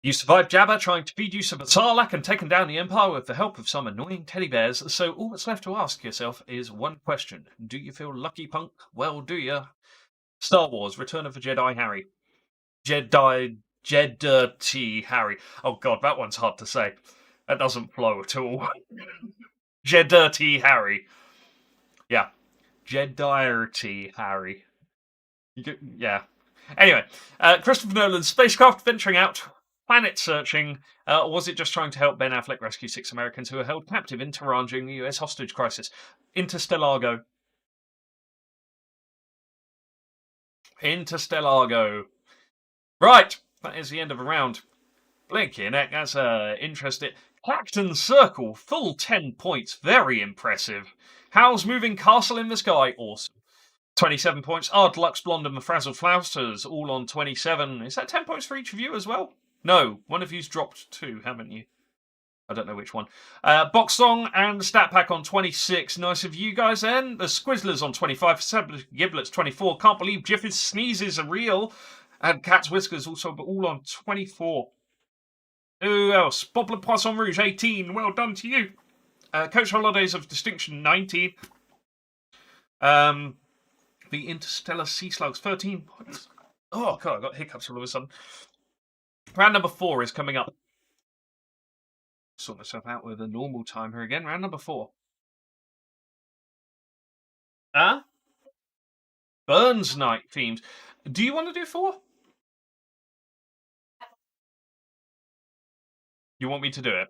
You survived Jabba trying to feed you some Sarlacc and taken down the Empire with the help of some annoying teddy bears, so all that's left to ask yourself is one question. Do you feel lucky, punk? Well, do you? Star Wars, Return of the Jedi Harry. Jeddirty Harry. Oh god, that one's hard to say. That doesn't flow at all. Jeddirty Harry. Yeah. Jeddirty Harry. Yeah. Anyway, Christopher Nolan's spacecraft venturing out, planet searching, or was it just trying to help Ben Affleck rescue 6 Americans who were held captive in Tehran during the US hostage crisis? Interstellargo. Interstellargo. Right, that is the end of a round. Blinky neck, that's interesting. Clacton Circle, full 10 points, very impressive. Howl's Moving Castle in the Sky, awesome. 27 points. Ard Lux Blonde and the Frazzled Flousters, all on 27. Is that 10 points for each of you as well? No, one of you's dropped 2, haven't you? I don't know which one. Box Song and Stat Pack on 26. Nice of you guys then. The Squizzlers on 25. Giblets 24. Can't believe Jiffy's sneezes are real. And Cat's Whiskers also, but all on 24. Who else? Bob Le Poisson Rouge 18. Well done to you. Coach Holidays of Distinction 19. The Interstellar Sea Slugs 13 points. Oh god, I got hiccups all of a sudden. Round number 4 is coming up. Sort myself out with a normal timer again. Round number 4. Burns Night themed. Do you want to do 4? You want me to do it?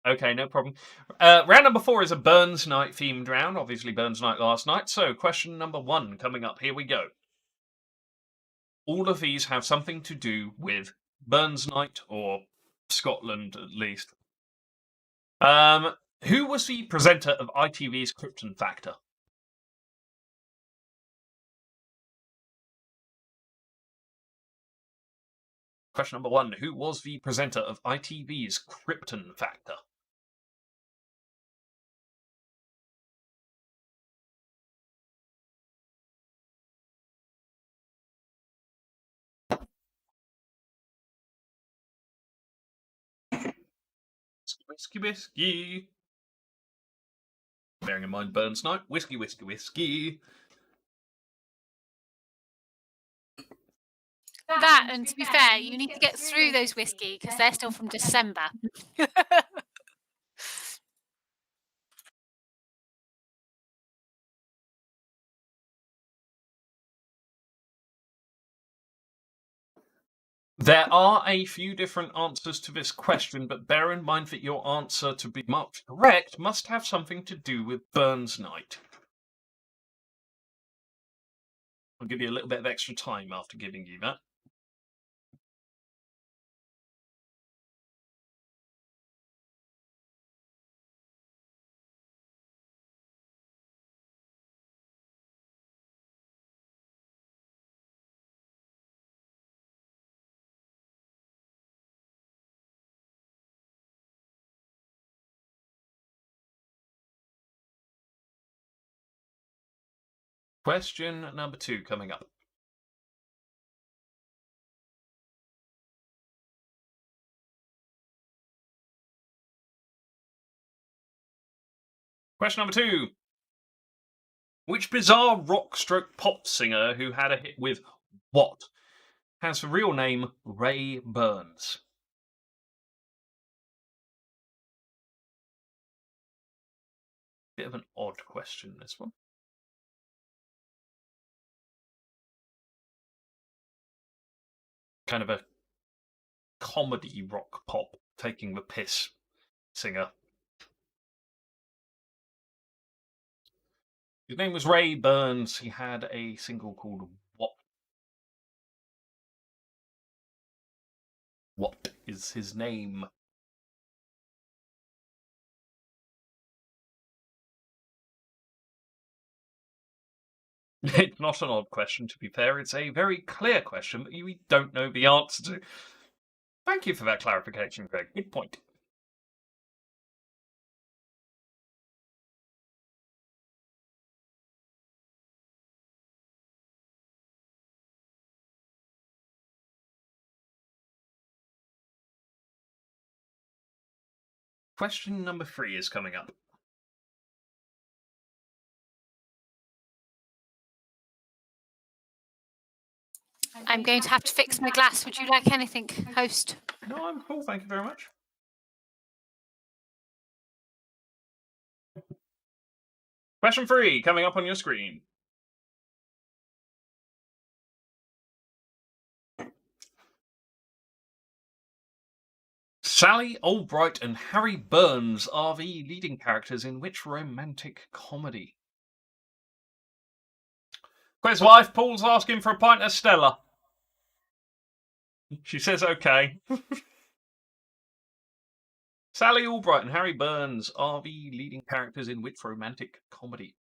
Okay, no problem. Round number 4 is a Burns Night themed round. Obviously, Burns Night last night. So, question number 1 coming up. Here we go. All of these have something to do with Burns Night, or Scotland at least. Who was the presenter of ITV's Krypton Factor? Question number 1. Who was the presenter of ITV's Krypton Factor? Whiskey, whiskey. Bearing in mind Burns Night. Whiskey, whiskey, whiskey. That, and to be fair, you need to get through those whiskey because they're still from December. There are a few different answers to this question, but bear in mind that your answer, to be marked correct, must have something to do with Burns Night. I'll give you a little bit of extra time after giving you that. Question number 2 coming up. Question number 2. Which bizarre rock/pop singer who had a hit with What has the real name Ray Burns? Bit of an odd question, this one. Kind of a comedy rock pop taking the piss singer. His name was Ray Burns. He had a single called What? What is his name? It's not an odd question, to be fair. It's a very clear question that you don't know the answer to. Thank you for that clarification, Greg. Good point. Question number 3 is coming up. I'm going to have to fix my glass. Would you like anything, host? No, I'm cool. Thank you very much. Question 3 coming up on your screen. Sally Albright and Harry Burns are the leading characters in which romantic comedy? Quiz wife, Paul's asking for a pint of Stella. She says okay. Sally Albright and Harry Burns are the leading characters in which romantic comedy?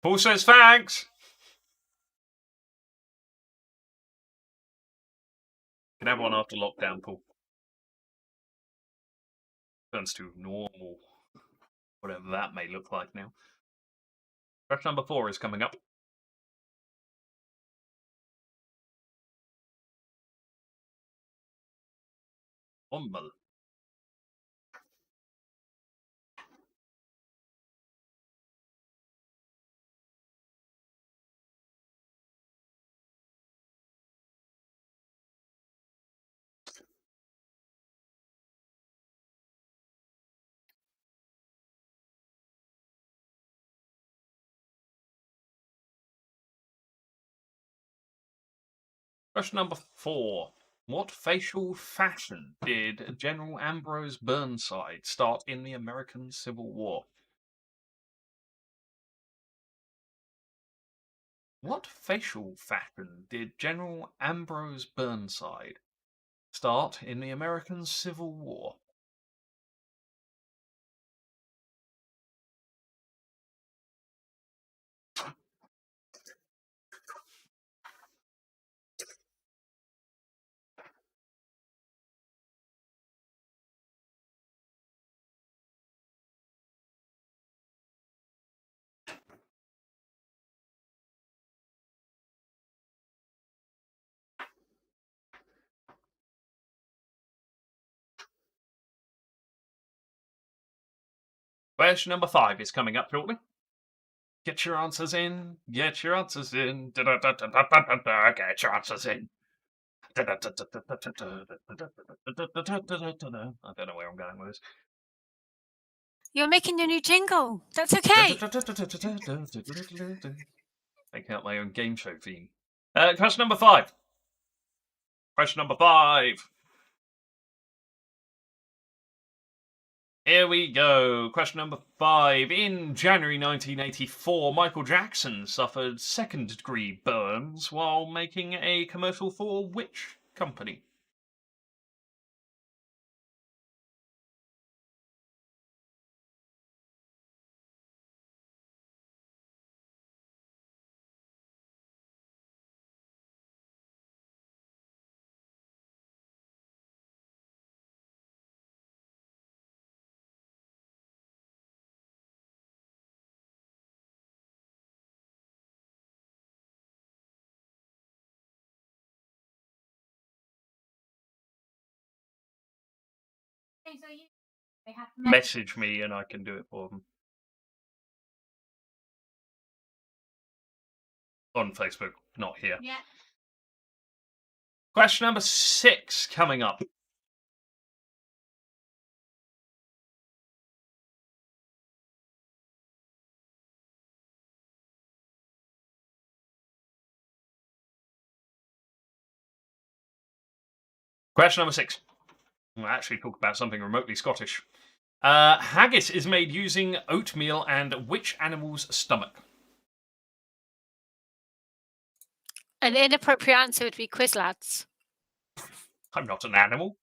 Paul says thanks. Can have one after lockdown, Paul. Turns to normal. Whatever that may look like now. Question number 4 is coming up. Ombel. Question number 4. What facial fashion did General Ambrose Burnside start in the American Civil War? What facial fashion did General Ambrose Burnside start in the American Civil War? Question number 5 is coming up shortly. Get your answers in. Get your answers in. Get your answers in. I don't know where I'm going with this. You're making your new jingle. That's okay. Making out my own game show theme. Question number 5. Question number 5. Here we go. Question number 5. In January 1984, Michael Jackson suffered second-degree burns while making a commercial for which company? Message me and I can do it for them. On Facebook, not here. Yeah. Question number 6 coming up. Question number 6. We'll actually talk about something remotely Scottish. Haggis is made using oatmeal and which animal's stomach? An inappropriate answer would be quiz lads. I'm not an animal.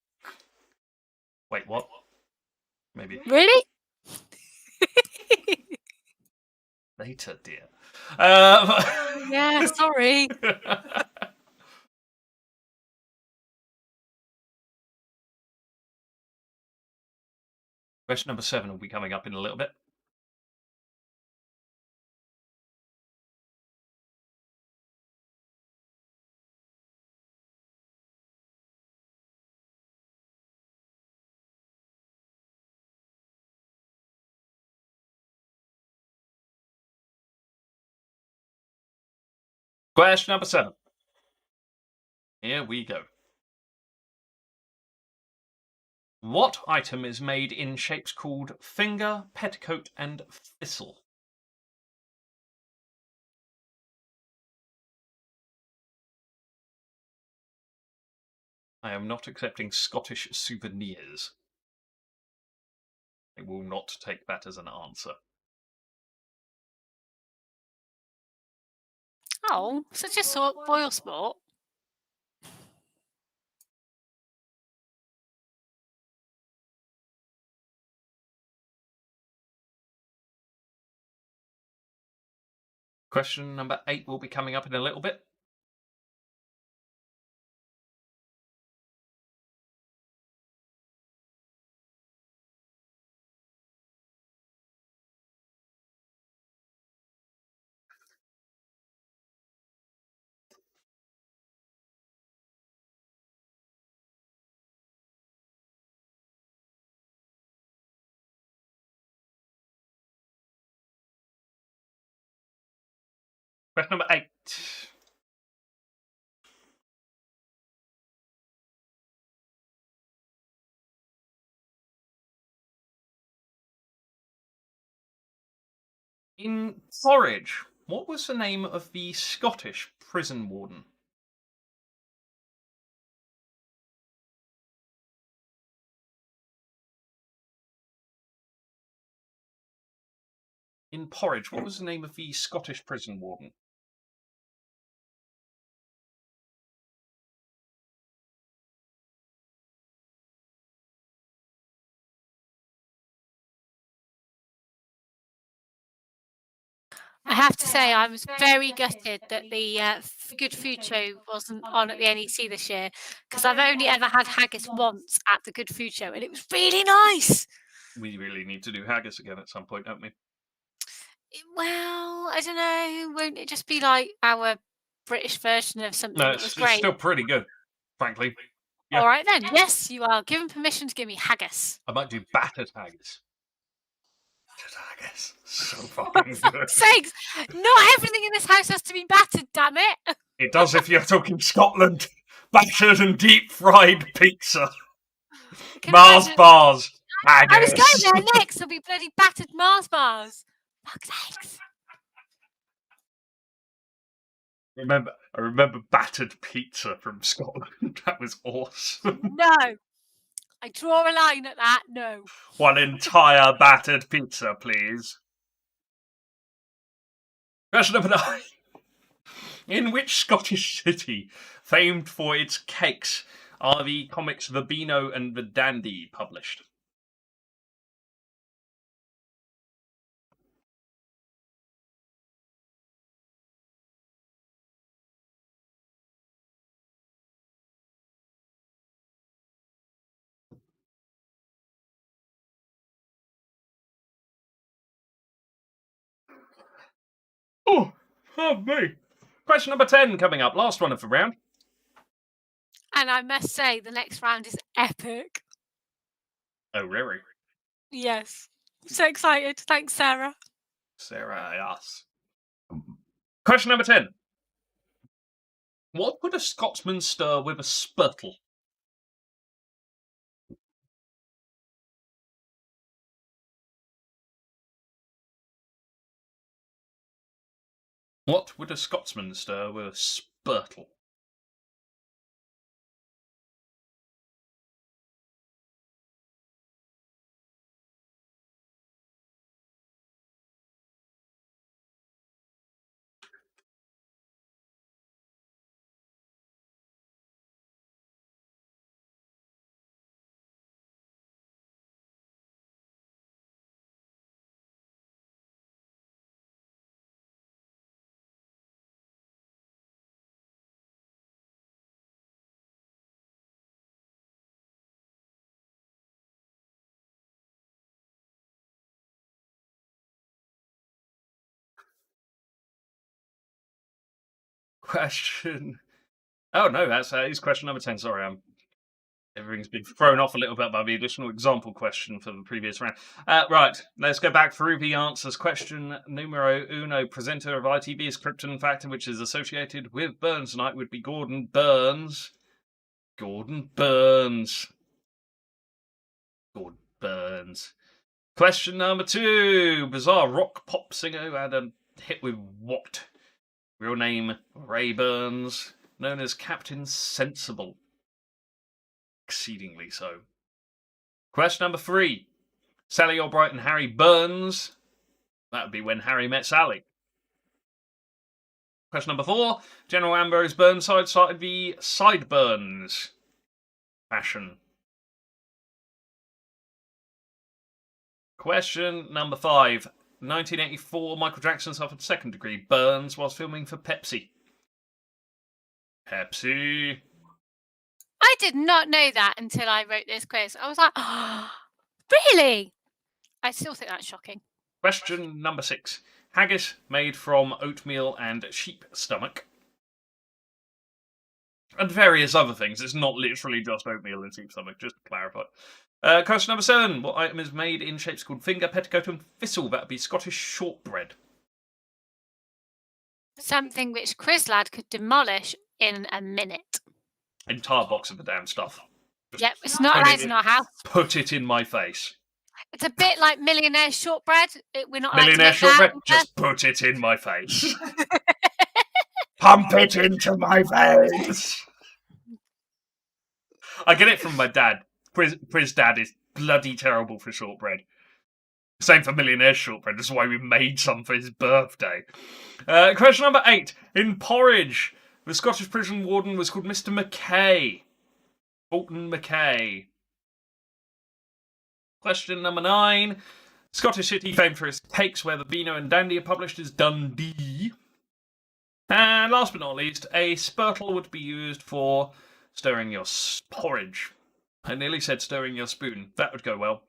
Wait, what? Maybe. Really? Later, dear. Yeah, sorry. Question number 7 will be coming up in a little bit. Question number 7. Here we go. What item is made in shapes called finger, petticoat, and thistle? I am not accepting Scottish souvenirs. I will not take that as an answer. Oh, such a spoil sport. Question number 8 will be coming up in a little bit. Question number 8. In Porridge, what was the name of the Scottish prison warden? In Porridge, what was the name of the Scottish prison warden? I have to say, I was very gutted that the Good Food Show wasn't on at the NEC this year because I've only ever had haggis once at the Good Food Show and it was really nice. We really need to do haggis again at some point, don't we? Well, I don't know. Won't it just be like our British version of something No, that was it's great? still pretty good, frankly. Yeah. All right then. Yes, you are given permission to give me haggis. I might do battered haggis. Battered haggis. So For fucking good. fuck's sakes! Not everything in this house has to be battered, damn it! It does if you're talking Scotland. Battered and deep fried pizza. Can Mars imagine- bars. I was Haggis. going there next. There'll be bloody battered Mars bars. Fuck's sakes. I remember battered pizza from Scotland. That was awesome. No. I draw a line at that. No. One entire battered pizza, please. Question number 9. In which Scottish city, famed for its cakes, are the comics The Beano and The Dandy published? Oh me. Question number 10 coming up. Last one of the round. And I must say, the next round is epic. Oh, really? Yes. So excited. Thanks, Sarah. Sarah, yes. Question number 10. What would a Scotsman stir with a spurtle? What would a Scotsman stir with a spurtle? Question. Oh no, that is question number 10. Sorry, everything's been thrown off a little bit by the additional example question for the previous round. Right, let's go back through the answers. Question numero uno. Presenter of ITV's Krypton factor, which is associated with Burns tonight, would be Gordon Burns. Gordon Burns. Gordon Burns. Question number 2. Bizarre rock pop singer who had a hit with what? Real name, Ray Burns, known as Captain Sensible. Exceedingly so. Question number 3. Sally Albright and Harry Burns. That would be When Harry Met Sally. Question number 4. General Ambrose Burnside started the sideburns fashion. Question number 5. 1984, Michael Jackson suffered second-degree burns whilst filming for Pepsi. Pepsi. I did not know that until I wrote this quiz. I was like, oh, really? I still think that's shocking. Question number 6. Haggis made from oatmeal and sheep stomach. And various other things. It's not literally just oatmeal and sheep stomach, just to clarify. Question number 7. What item is made in shapes called finger, petticoat, and thistle? That would be Scottish shortbread. Something which Quizlad could demolish in a minute. Entire box of the damn stuff. Yep, it's not allowed in our house. Put it in my face. It's a bit like millionaire shortbread. We're not Millionaire shortbread? Just put it in my face. Pump it into my face. I get it from my dad. Priz dad is bloody terrible for shortbread. Same for millionaire shortbread. That's why we made some for his birthday. Question number 8. In Porridge, the Scottish prison warden was called Mr. Mackay. Fulton Mackay. Question number 9. Scottish city famed for its cakes, where the Beano and Dandy are published, is Dundee. And last but not least, a spurtle would be used for stirring your porridge. I nearly said stirring your spoon. That would go well.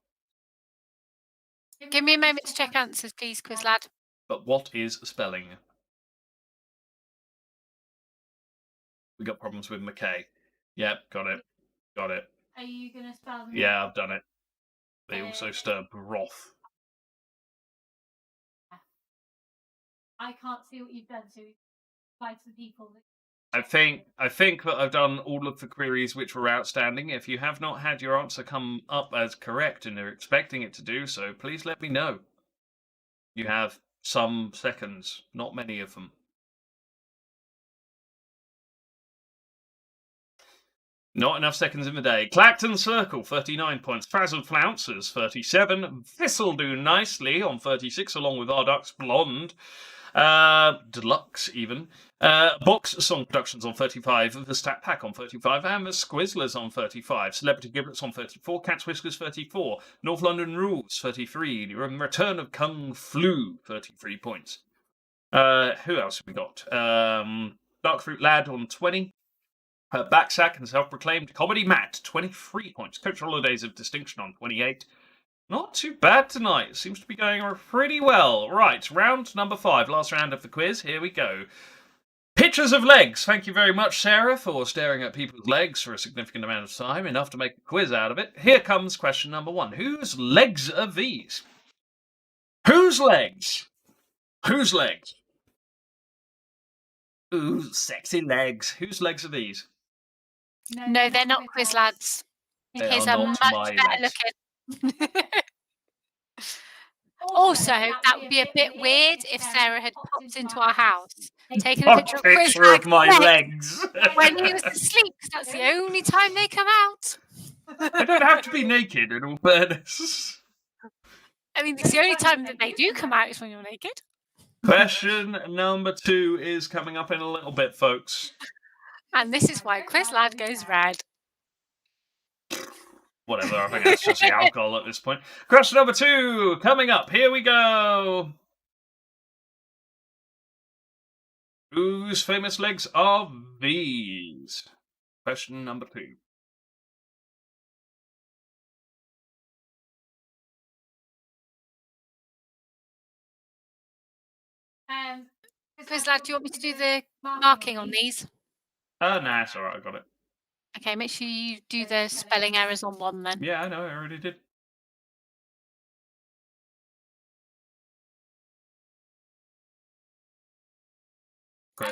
Give me a moment to check answers, please, Quizlad. But what is spelling? We got problems with Mackay. Yep, got it. Got it. Are you going to spell them? Yeah, I've done it. They also stir broth. I can't see what you've done, so apply to the people. I think that I've done all of the queries which were outstanding. If you have not had your answer come up as correct and are expecting it to do so, please let me know. You have some seconds, not many of them. Not enough seconds in the day. Clacton Circle, 39 points. Frazzled Flouncers, 37. This'll do nicely on 36, along with Ardux Blonde. Deluxe, even. Box Song Productions on 35. The Stat Pack on 35. And the Squizzlers on 35. Celebrity Giblets on 34. Cat's Whiskers, 34. North London Rules, 33. Return of Kung Flu, 33 points. Who else have we got? Dark Fruit Lad on 20. Backsack and Self-Proclaimed Comedy Matt, 23 points. Coach Holidays of Distinction on 28. Not too bad tonight. Seems to be going pretty well. Right, round number 5. Last round of the quiz. Here we go. Pitch Pictures of legs. Thank you very much, Sarah, for staring at people's legs for a significant amount of time, enough to make a quiz out of it. Here comes question number 1. Whose legs are these? Whose legs? Whose legs? Ooh, sexy legs. Whose legs are these? No, they're not quiz lads. They His are are not much my better legs. looking. Also, that would be a bit weird if Sarah had popped into our house, taken a picture of Quiz Picture of Lad's my legs legs. when he was asleep, because that's the only time they come out. I don't have to be naked, in all fairness. I mean, it's the only time that they do come out is when you're naked. Question number 2 is coming up in a little bit, folks. And this is why Quiz Lad goes red. Whatever, I think that's just the alcohol at this point. Question number 2 coming up. Here we go. Whose famous legs are these? Question number 2. Quiz Lad, do you want me to do the marking on these? Nah, it's alright, I got it. Okay, make sure you do the spelling errors on one then. Yeah, I know, I already did.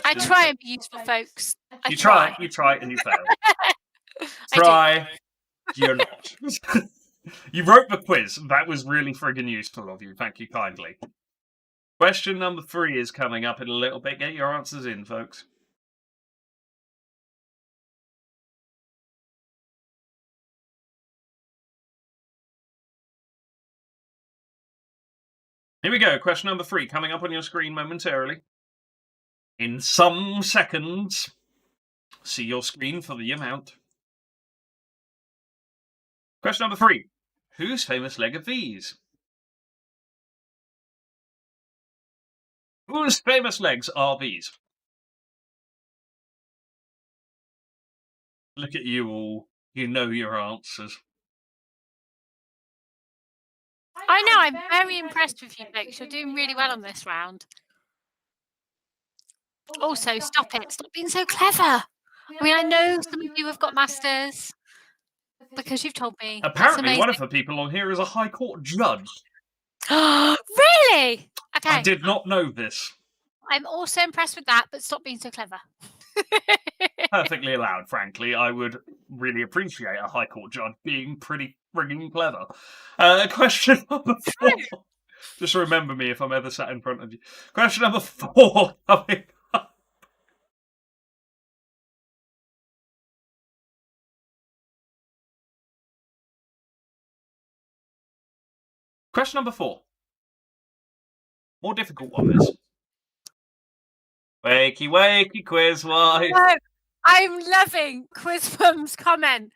I try and be useful, folks. You try, and you fail. Try, you're not. You wrote the quiz. That was really friggin' useful of you. Thank you kindly. Question number 3 is coming up in a little bit. Get your answers in, folks. Here we go. Question number 3 coming up on your screen momentarily. In some seconds. See your screen for the amount. Question number 3. Whose famous leg are these? Whose famous legs are these? Look at you all. You know your answers. I know, I'm very impressed with you, folks. You're doing really well on this round. Also, stop it. Stop being so clever. I mean, I know some of you have got masters because you've told me. Apparently, one of the people on here is a High Court judge. Really? Okay. I did not know this. I'm also impressed with that, but stop being so clever. Perfectly allowed, frankly. I would really appreciate a High Court judge being pretty frigging clever. Question number 4. Just remember me if I'm ever sat in front of you. Question number 4 coming up. Question number 4. More difficult one, this. Wakey, wakey, quiz wife. No, I'm loving Quiz Mum's comment.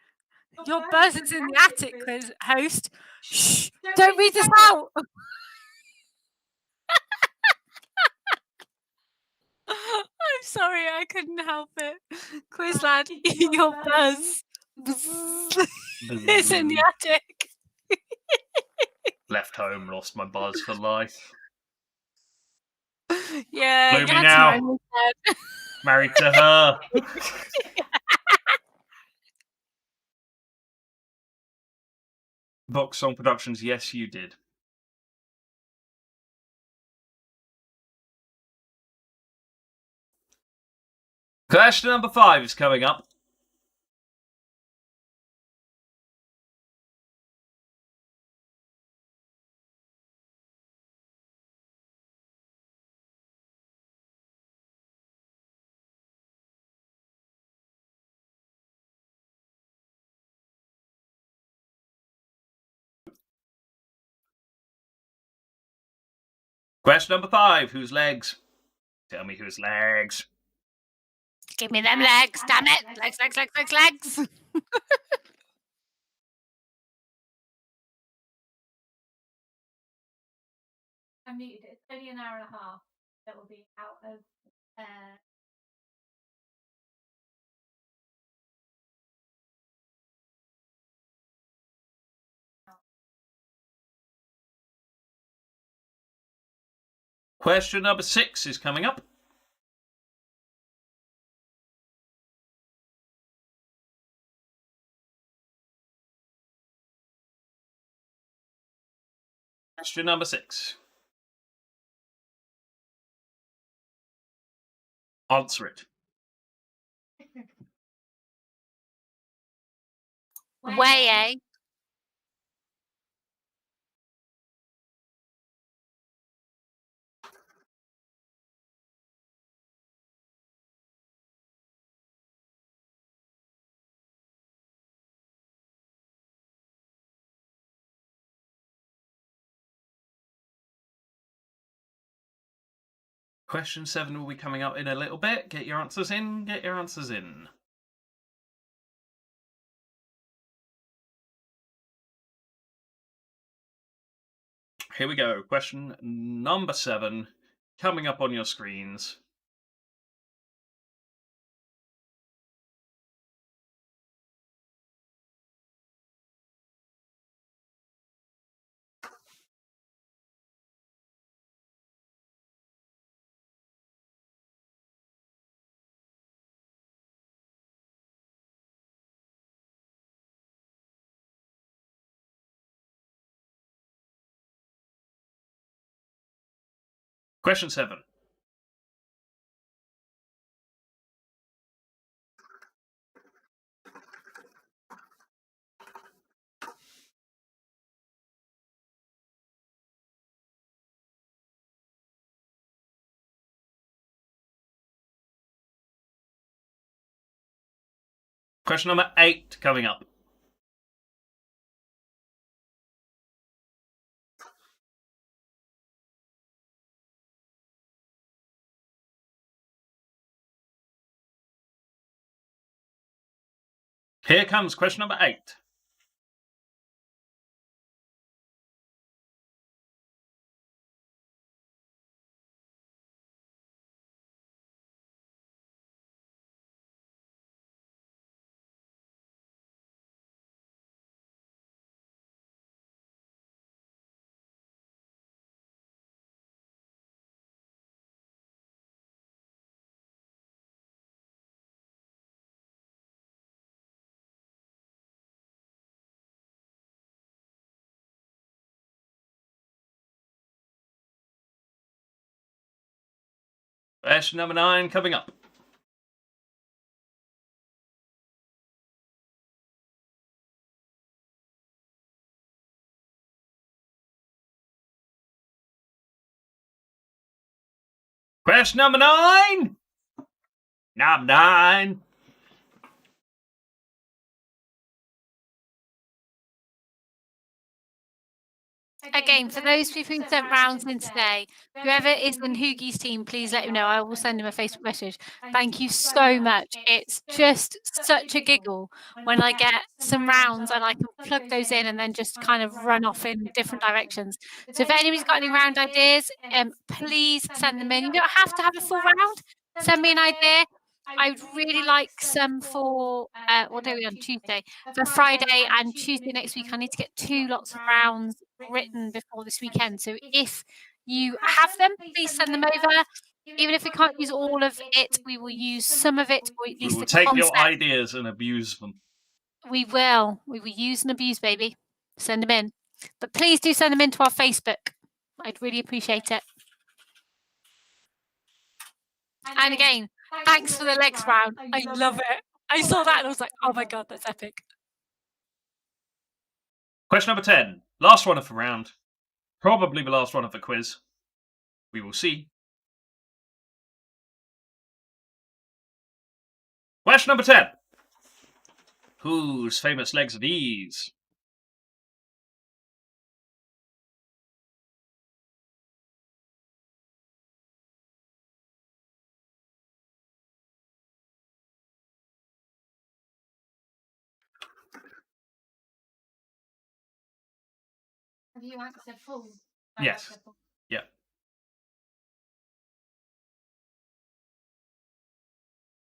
Your buzz is in the attic, quiz host. Shh! Don't read this out. I'm sorry, I couldn't help it. Quiz Lad, your buzz is in the attic. Left home, lost my buzz for life. Yeah, Blew you me had to now. marry me then. Married to her. Vox Song Productions, yes, you did. Question number 5 is coming up. Question number 5. Whose legs? Tell me whose legs. Give me them legs, damn it. Legs, legs, legs, legs, legs. I'm muted. It's only an hour and a half that will be out of. Question number 6 is coming up. Question number 6. Answer it. Way, eh? Question 7 will be coming up in a little bit. Get your answers in. Get your answers in. Here we go. Question number 7 coming up on your screens. Question 7. Question number 8 coming up. Here comes question number 8. Question number 9 coming up. Question number 9. Number 9. Again, for those people who sent rounds in today, whoever is in Hoogie's team, please let him know. I will send him a Facebook message. Thank you so much. It's just such a giggle when I get some rounds and I can plug those in and then just kind of run off in different directions. So if anybody's got any round ideas, please send them in. You don't have to have a full round. Send me an idea. I would really like some for what day are we on? Tuesday. For Friday and Tuesday next week. I need to get 2 lots of rounds written before this weekend. So if you have them, please send them over. Even if we can't use all of it, we will use some of it, or at We least will the take concept. your ideas and abuse them. We will. We will use and abuse, baby. Send them in. But please do send them into our Facebook. I'd really appreciate it. And again, thanks for the legs round. I love it. I saw that and I was like, oh my God, that's epic. Question number 10. Last one of the round. Probably the last one of the quiz. We will see. Question number 10. Whose famous legs are these? Have you answered full? Yes. Yeah.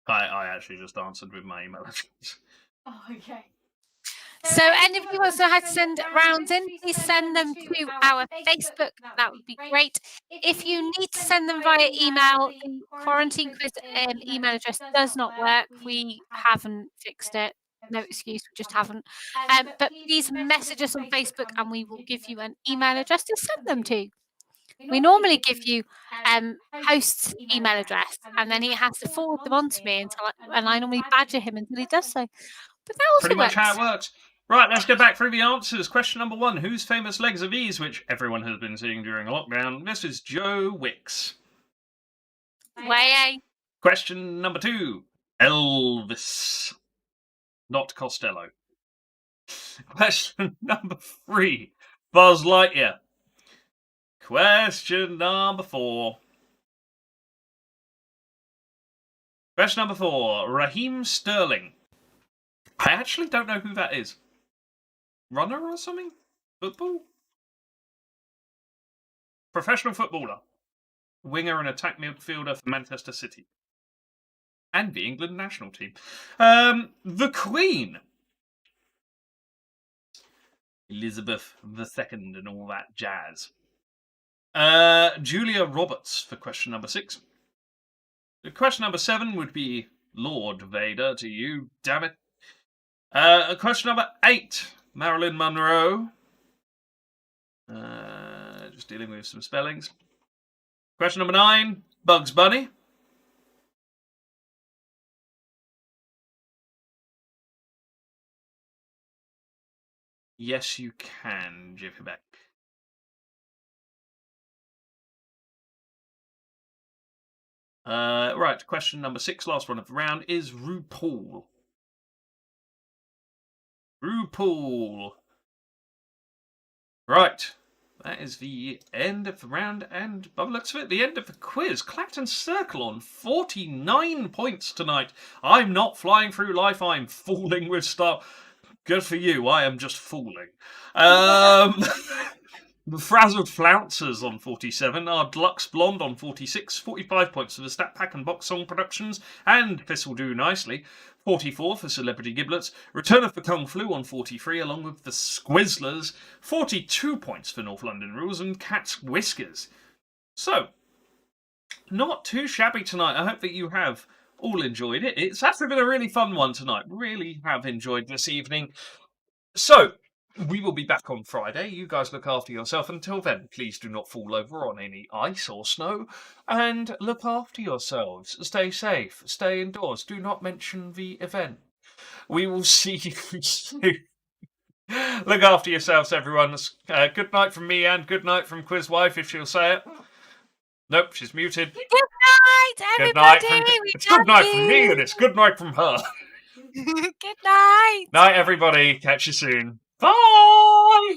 I actually just answered with my email address. Oh, okay. So anybody wants to have to send rounds in, please send them to our Facebook. That would be great. If you need to send them via email, the quarantine quiz email address does not work. We haven't fixed it. no excuse, we just haven't. But please message us on Facebook and we will give you an email address to send them to. We normally give you host's email address, and then he has to forward them on to me and I normally badger him until he does so. But that also Pretty much works. how it works. Right, let's go back through the answers. Question number 1. Whose famous legs are these, which everyone has been seeing during lockdown? This is Joe Wicks. Way. Question number 2. Elvis. Not Costello. Question number 3. Buzz Lightyear. Question number 4. Question number 4. Raheem Sterling. I actually don't know who that is. Runner or something? Football? Professional footballer. Winger and attack midfielder for Manchester City. And the England national team. The Queen. Elizabeth II and all that jazz. Julia Roberts for question number 6. Question number 7 would be Lord Vader to you, damn it. Question number 8, Marilyn Monroe. Just dealing with some spellings. Question number 9, Bugs Bunny. Yes, you can, Jifferbeck. Right, question number 6, last one of the round, is RuPaul. RuPaul. Right, that is the end of the round, and by the looks of it, the end of the quiz. Clacton Circle on 49 points tonight. I'm not flying through life, I'm fooling with stuff. Good for you, I am just fooling. The Frazzled Flouncers on 47, our Deluxe Blonde on 46, 45 points for the Stat Pack and Box Song Productions, and This'll Do Nicely, 44 for Celebrity Giblets, Return of the Kung Flu on 43, along with the Squizzlers, 42 points for North London Rules, and Cat's Whiskers. So, not too shabby tonight. I hope that you have all enjoyed it. It's actually been a really fun one tonight. Really have enjoyed this evening. So, we will be back on Friday. You guys look after yourself. Until then, please do not fall over on any ice or snow. And look after yourselves. Stay safe. Stay indoors. Do not mention the event. We will see you soon. Look after yourselves, everyone. Good night from me and good night from Quizwife, if she'll say it. Nope, she's muted. Good night, everybody. It's good night from me and it's good night from her. Good night. Night, everybody. Catch you soon. Bye!